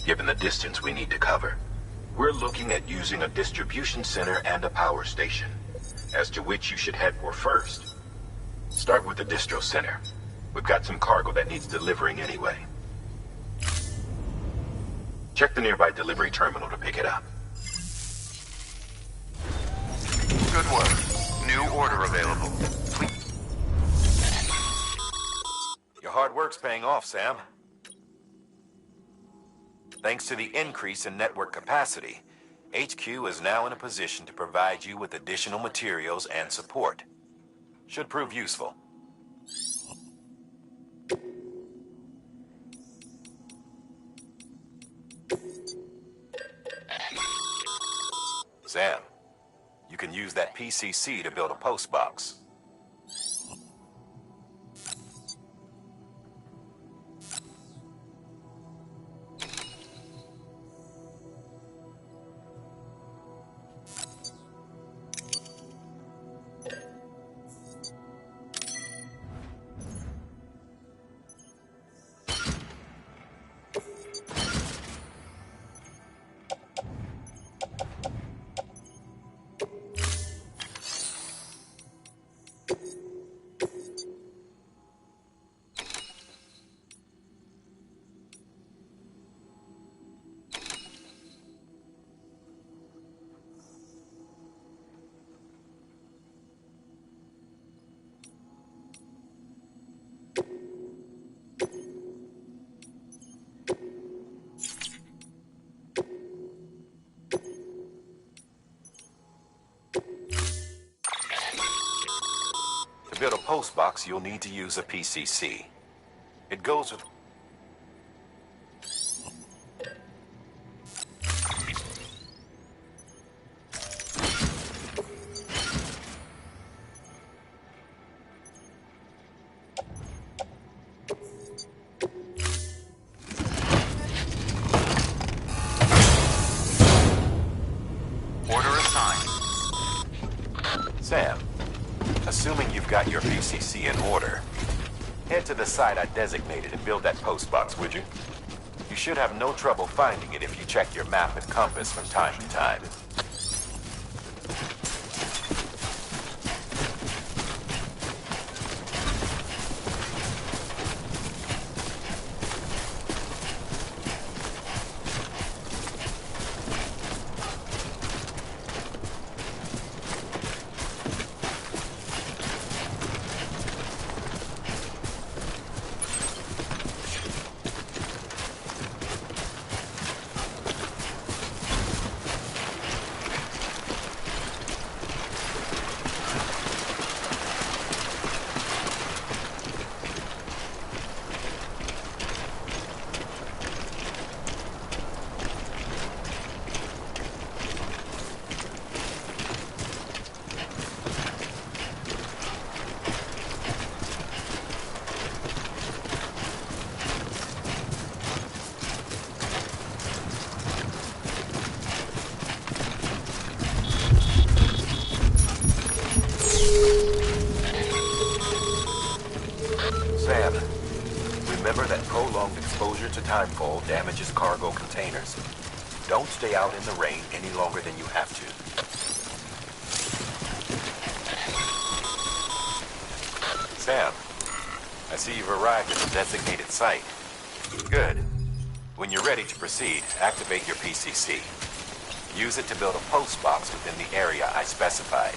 Given the distance we need to cover, we're looking at using a distribution center and a power station, as to which you should head for first. Start with the distro center. We've got some cargo that needs delivering anyway. Check the nearby delivery terminal to pick it up. Good work. New order available. Your hard work's paying off, Sam. Thanks to the increase in network capacity, HQ is now in a position to provide you with additional materials and support. Should prove useful. Sam, you can use that PCC to build a post box. To build a post box, you'll need to use a PCC. It goes with... Order assigned. Sam, assuming you've got your PCC in order, head to the site I designated and build that post box, would you? You should have no trouble finding it if you check your map and compass from time to time. Sam, remember that prolonged exposure to timefall damages cargo containers. Don't stay out in the rain any longer than you have to. Sam, I see you've arrived at the designated site. Good. When you're ready to proceed, activate your PCC. Use it to build a post box within the area I specified.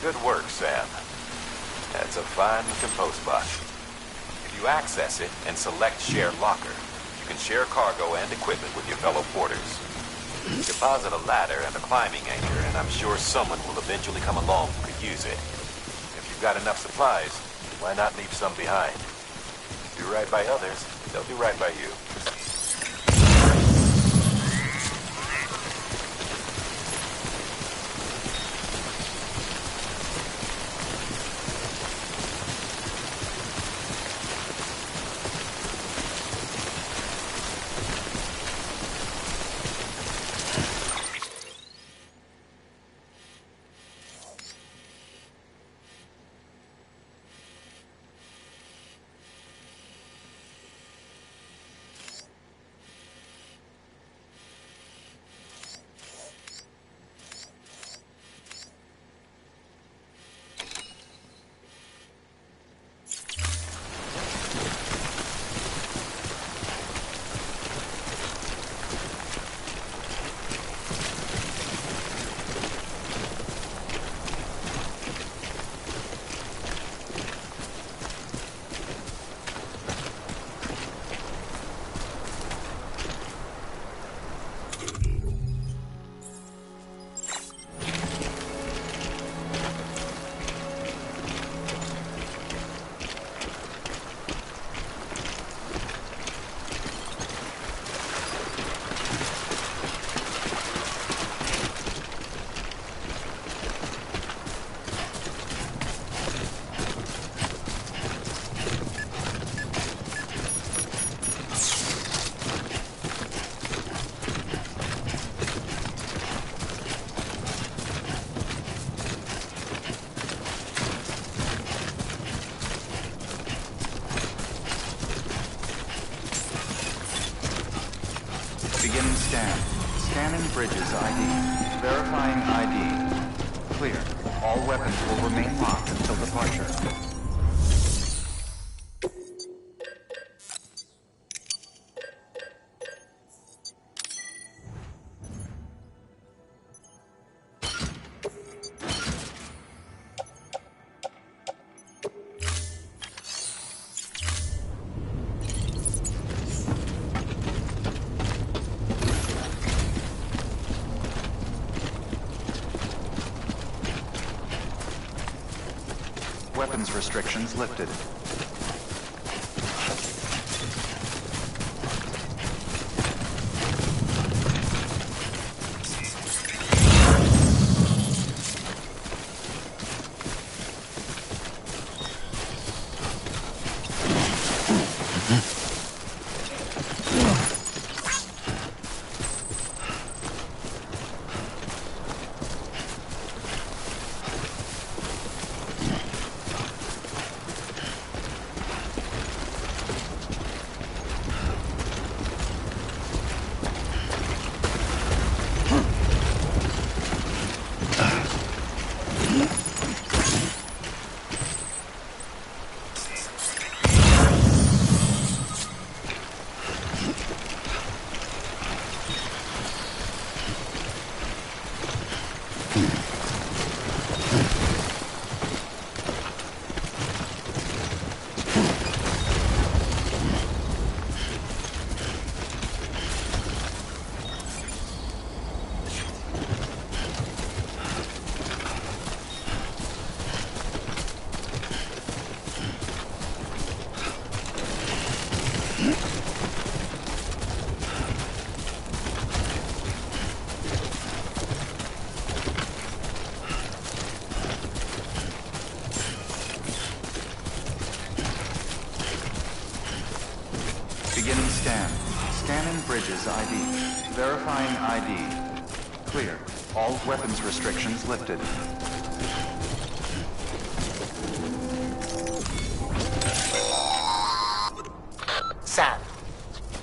Good work, Sam. That's a fine-looking post box. If you access it and select Share Locker, you can share cargo and equipment with your fellow porters. Deposit a ladder and a climbing anchor, and I'm sure someone will eventually come along who could use it. If you've got enough supplies, why not leave some behind? Do right by others, they'll do right by you. Scanning bridges ID. Verifying ID. Clear. All weapons will remain locked until departure. Weapons restrictions lifted. Beginning scan. Scanning bridges ID. Verifying ID. Clear. All weapons restrictions lifted. Sam,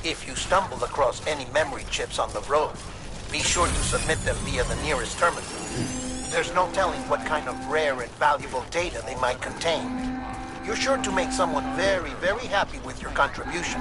if you stumble across any memory chips on the road, be sure to submit them via the nearest terminal. There's no telling what kind of rare and valuable data they might contain. You're sure to make someone very, very happy with your contribution.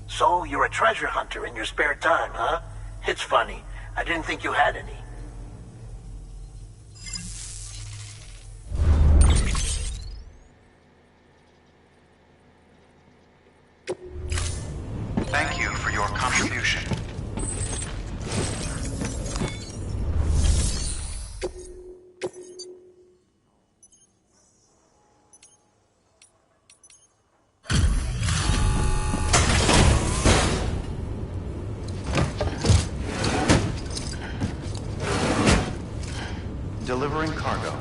So, you're a treasure hunter in your spare time, huh? It's funny. I didn't think you had any. Thank you for your contribution. Delivering cargo.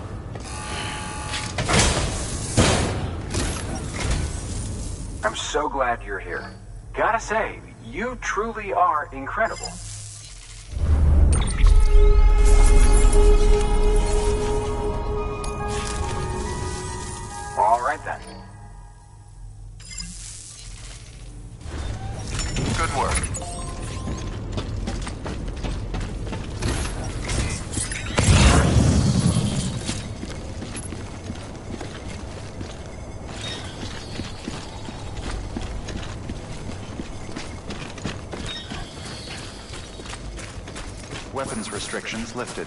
I'm so glad you're here. Gotta say, you truly are incredible. All right then. Good work. Weapons restrictions lifted.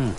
Now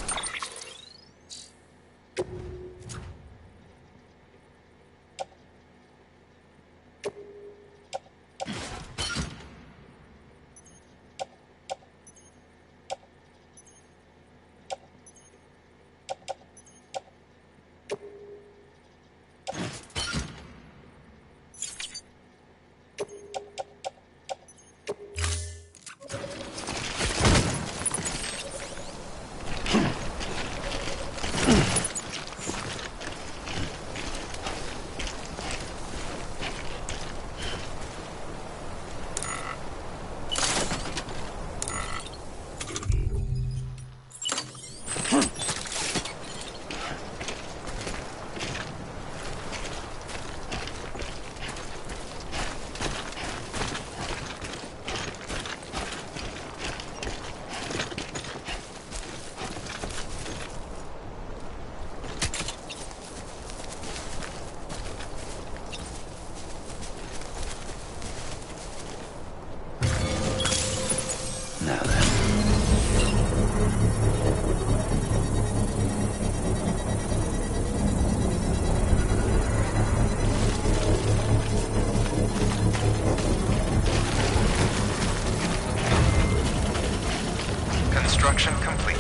then. Construction complete.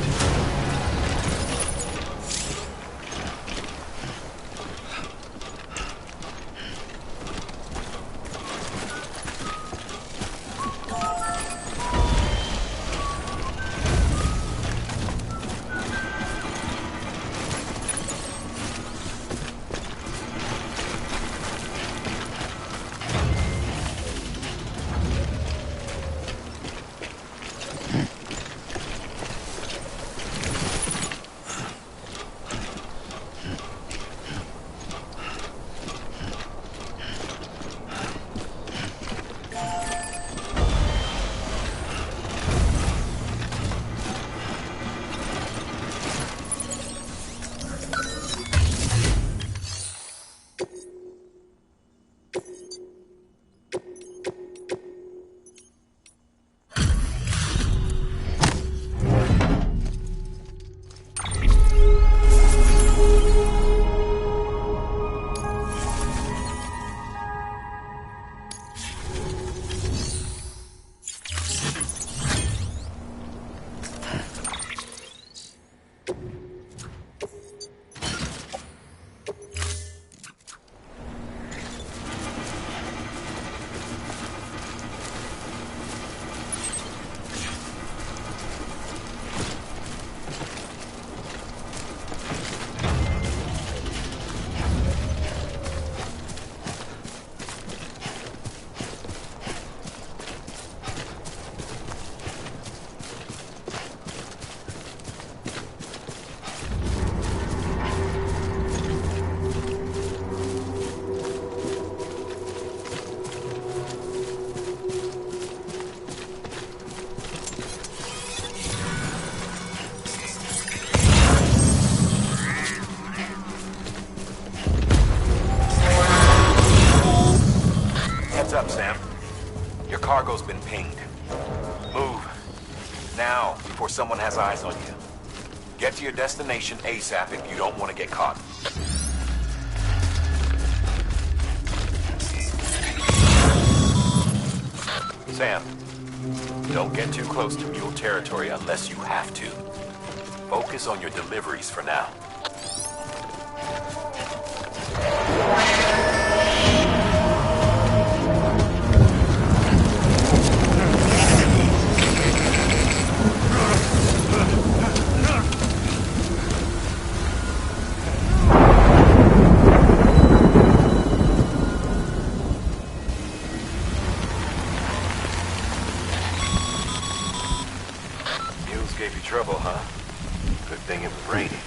Up, Sam. Your cargo's been pinged. Move. Now, before someone has eyes on you. Get to your destination ASAP if you don't want to get caught. Sam, don't get too close to mule territory unless you have to. Focus on your deliveries for now. Gave you trouble, huh? Good thing it was raining.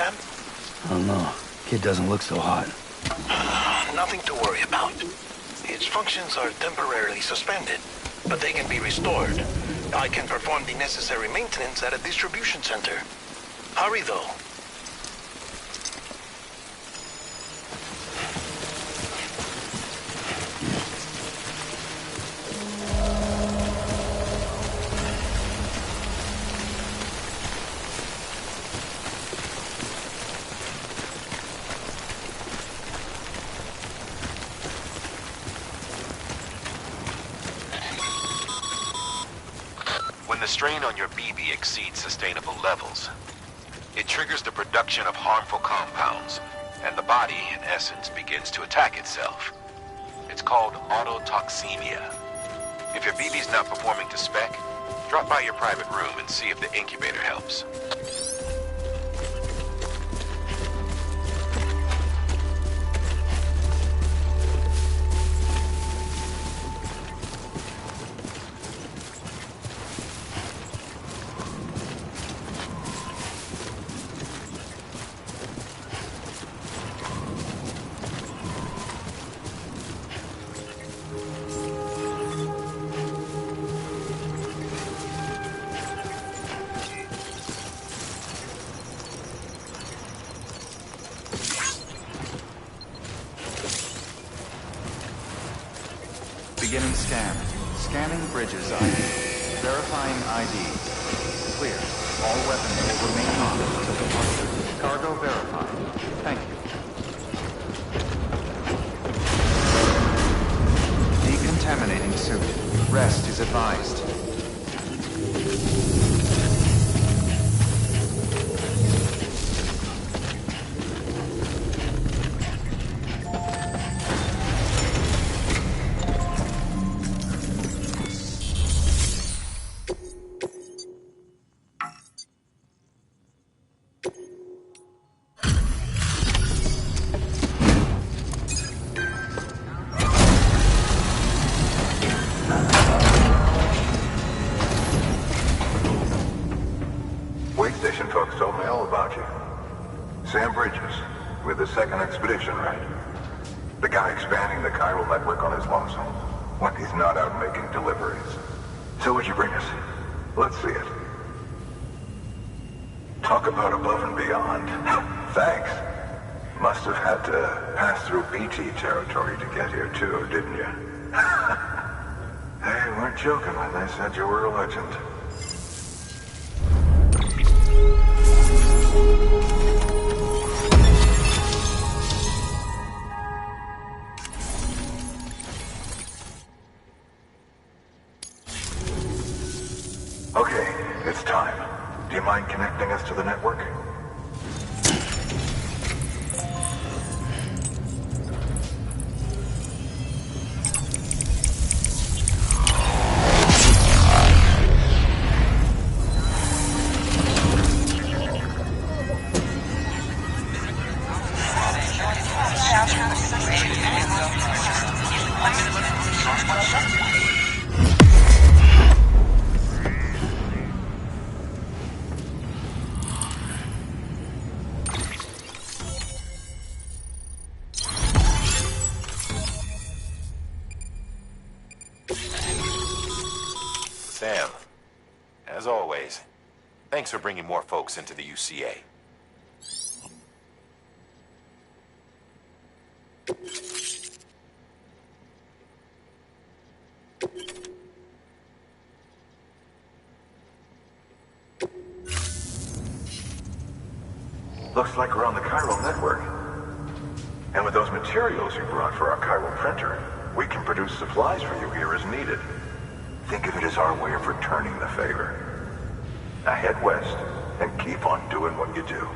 Sam? I don't know. Kid doesn't look so hot. Nothing to worry about. Its functions are temporarily suspended, but they can be restored. I can perform the necessary maintenance at a distribution center. Hurry, though. When the strain on your BB exceeds sustainable levels, it triggers the production of harmful compounds, and the body, in essence, begins to attack itself. It's called autotoxemia. If your BB's not performing to spec, drop by your private room and see if the incubator helps. Beginning scan. Scanning bridges ID. Verifying ID. Clear. All weapons will remain on until departure. Cargo verified. Thank you. Decontaminating suit. Rest is advised. Sam Bridges, with the second expedition, right? The guy expanding the chiral network on his lonesome. When he's not out making deliveries. So what'd you bring us? Let's see it. Talk about above and beyond. Thanks. Must have had to pass through BT territory to get here too, didn't you? They weren't joking when they said you were a legend. Okay, it's time. Do you mind connecting us to the network? Sam, as always, thanks for bringing more folks into the UCA. Looks like we're on the chiral network. And with those materials you brought for our chiral printer, we can produce supplies for you here as needed. Think of it as our way of returning the favor. Now head west and keep on doing what you do.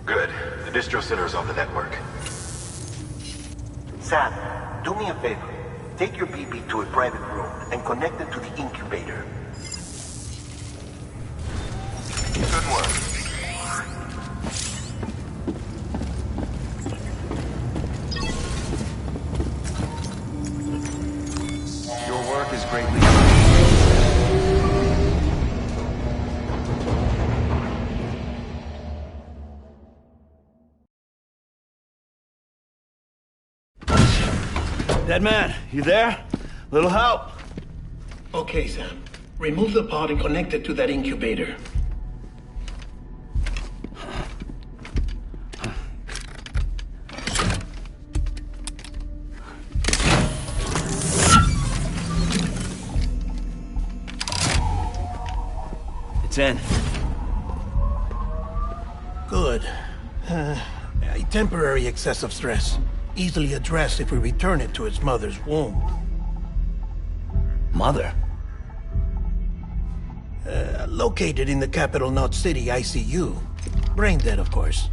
Good. The distro center is on the network. Sam, do me a favor. Take your BB to a private room and connect it to the incubator. Good work. Your work is greatly Dead man, you there? Little help? Okay, Sam. Remove the pod and connect it to that incubator. It's in. Good. A temporary excessive stress. Easily addressed if we return it to its mother's womb. Mother? Located in the capital Knot City ICU. Brain dead, of course.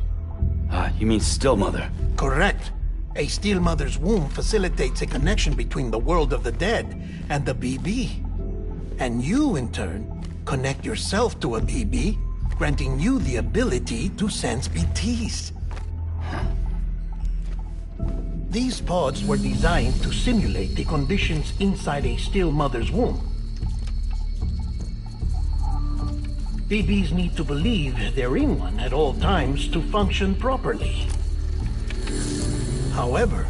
You mean still mother? Correct. A still mother's womb facilitates a connection between the world of the dead and the BB. And you, in turn, connect yourself to a BB, granting you the ability to sense BTs. These pods were designed to simulate the conditions inside a still mother's womb. BBs need to believe they're in one at all times to function properly. However,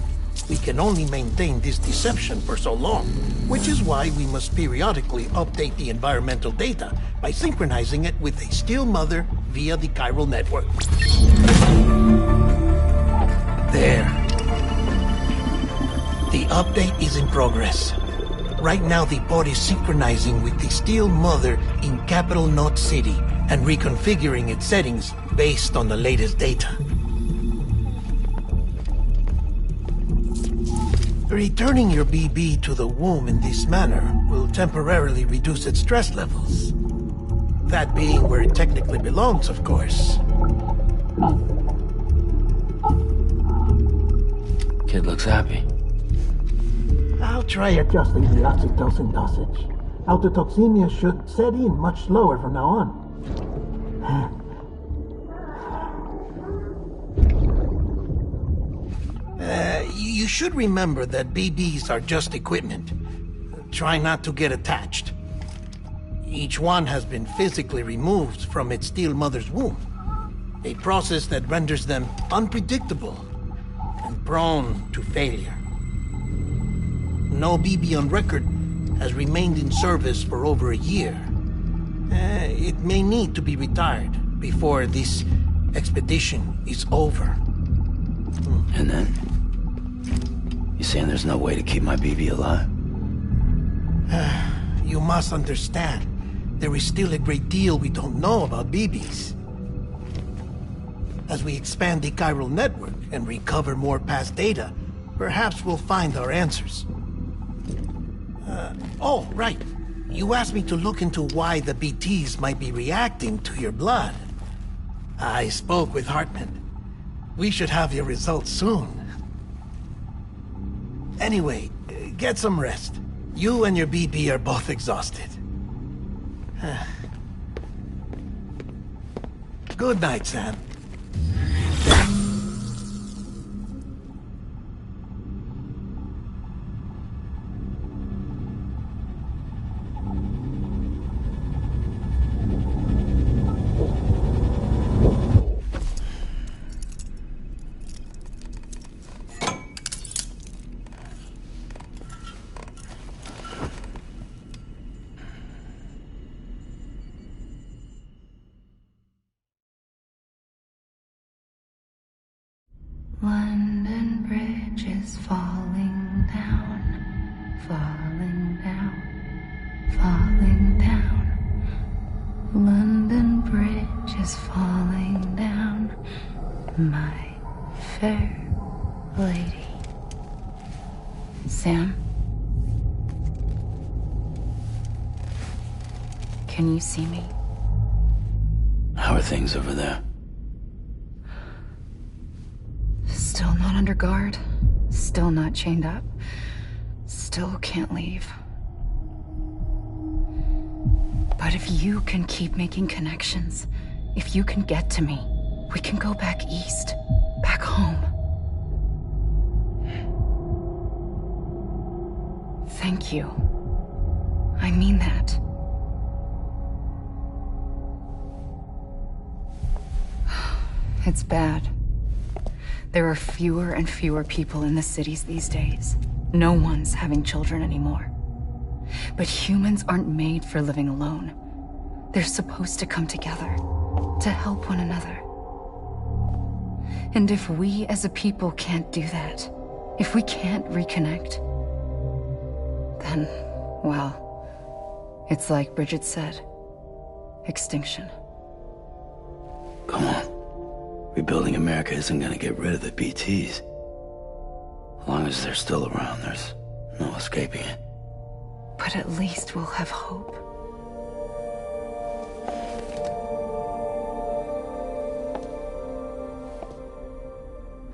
we can only maintain this deception for so long, which is why we must periodically update the environmental data by synchronizing it with a still mother via the chiral network. There. The update is in progress. Right now, the pod is synchronizing with the still mother in capital Knot City and reconfiguring its settings based on the latest data. Returning your BB to the womb in this manner will temporarily reduce its stress levels. That being where it technically belongs, of course. Kid looks happy. I'll try adjusting the oxytocin dosage. Autotoxemia should set in much slower from now on. You should remember that BBs are just equipment. Try not to get attached. Each one has been physically removed from its still mother's womb. A process that renders them unpredictable and prone to failure. No BB on record has remained in service for over a year. It may need to be retired before this expedition is over. And then? You saying there's no way to keep my BB alive? You must understand, there is still a great deal we don't know about BBs. As we expand the chiral network and recover more past data, perhaps we'll find our answers. Oh, right. You asked me to look into why the BTs might be reacting to your blood. I spoke with Hartman. We should have your results soon. Anyway, get some rest. You and your BB are both exhausted. Good night, Sam. London Bridge is falling down, falling down, falling down. London Bridge is falling down, my fair lady. Sam? Can you see me? How are things over there? Still not under guard. Still not chained up. Still can't leave. But if you can keep making connections, if you can get to me, we can go back east. Back home. Thank you. I mean that. It's bad. There are fewer and fewer people in the cities these days. No one's having children anymore. But humans aren't made for living alone. They're supposed to come together, to help one another. And if we as a people can't do that, if we can't reconnect, then, well, it's like Bridget said, extinction. Come on. Rebuilding America isn't gonna get rid of the BTs. As long as they're still around, there's no escaping it. But at least we'll have hope.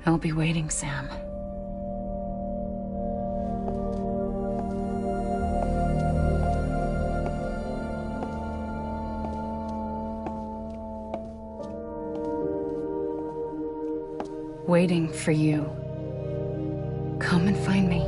I'll be waiting, Sam. Waiting for you. Come and find me.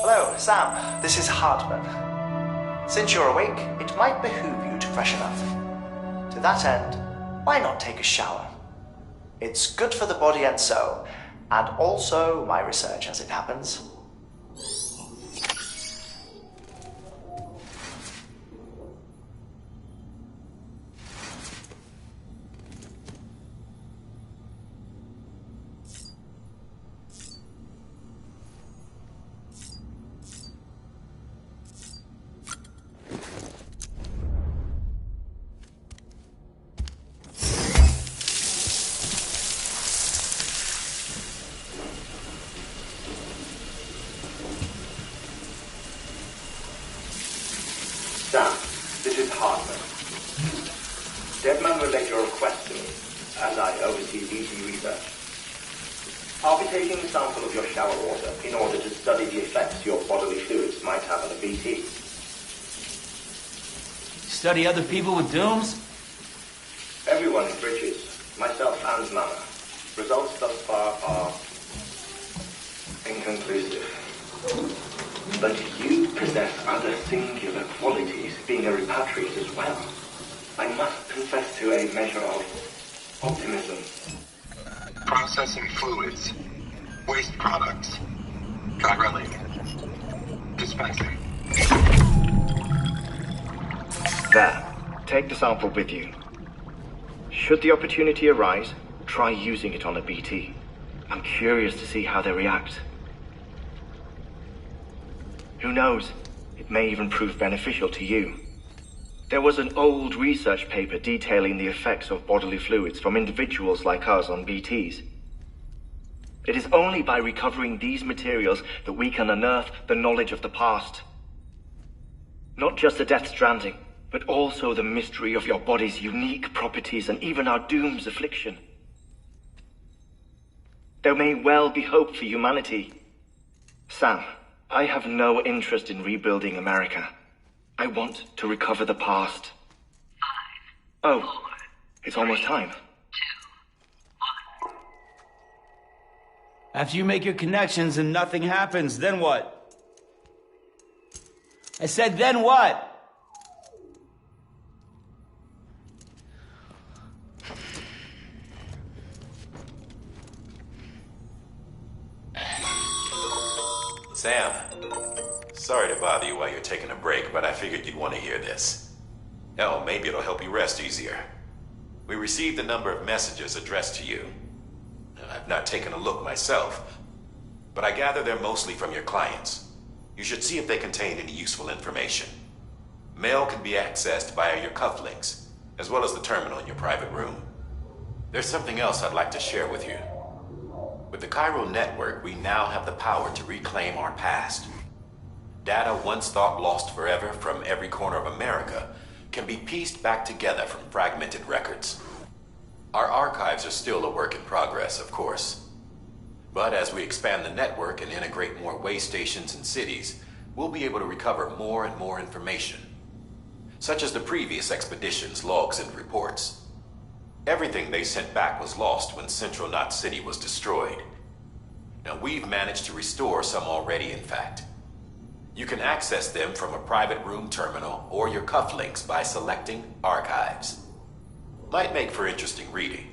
Hello, Sam. This is Hartman. Since you're awake, it might behoove you to freshen up. To that end, why not take a shower? It's good for the body and soul, and also my research as it happens. Sam, this is Hartman. Deadman relayed your request to me, as I oversee BT research. I'll be taking a sample of your shower water in order to study the effects your bodily fluids might have on a BT. Study other people with dooms? Everyone in Bridges, myself and Mama. Results thus far are inconclusive. But you possess other singular qualities, being a repatriate as well. I must confess to a measure of optimism. Processing fluids. Waste products. Drilling. Dispensing. There. Take the sample with you. Should the opportunity arise, try using it on a BT. I'm curious to see how they react. Who knows? It may even prove beneficial to you. There was an old research paper detailing the effects of bodily fluids from individuals like us on BTs. It is only by recovering these materials that we can unearth the knowledge of the past. Not just the Death Stranding, but also the mystery of your body's unique properties and even our doom's affliction. There may well be hope for humanity. Sam, I have no interest in rebuilding America. I want to recover the past. 5, 4, it's almost time. 2, 1. After you make your connections and nothing happens, then what? I said, then what? Sam, sorry to bother you while you're taking a break, but I figured you'd want to hear this. Hell, maybe it'll help you rest easier. We received a number of messages addressed to you. I've not taken a look myself, but I gather they're mostly from your clients. You should see if they contain any useful information. Mail can be accessed via your cufflinks, as well as the terminal in your private room. There's something else I'd like to share with you. With the Cairo network, we now have the power to reclaim our past. Data once thought lost forever from every corner of America can be pieced back together from fragmented records. Our archives are still a work in progress, of course. But as we expand the network and integrate more way stations and cities, we'll be able to recover more and more information, such as the previous expeditions' logs and reports. Everything they sent back was lost when Central Knot City was destroyed. Now, we've managed to restore some already, in fact. You can access them from a private room terminal or your cufflinks by selecting Archives. Might make for interesting reading.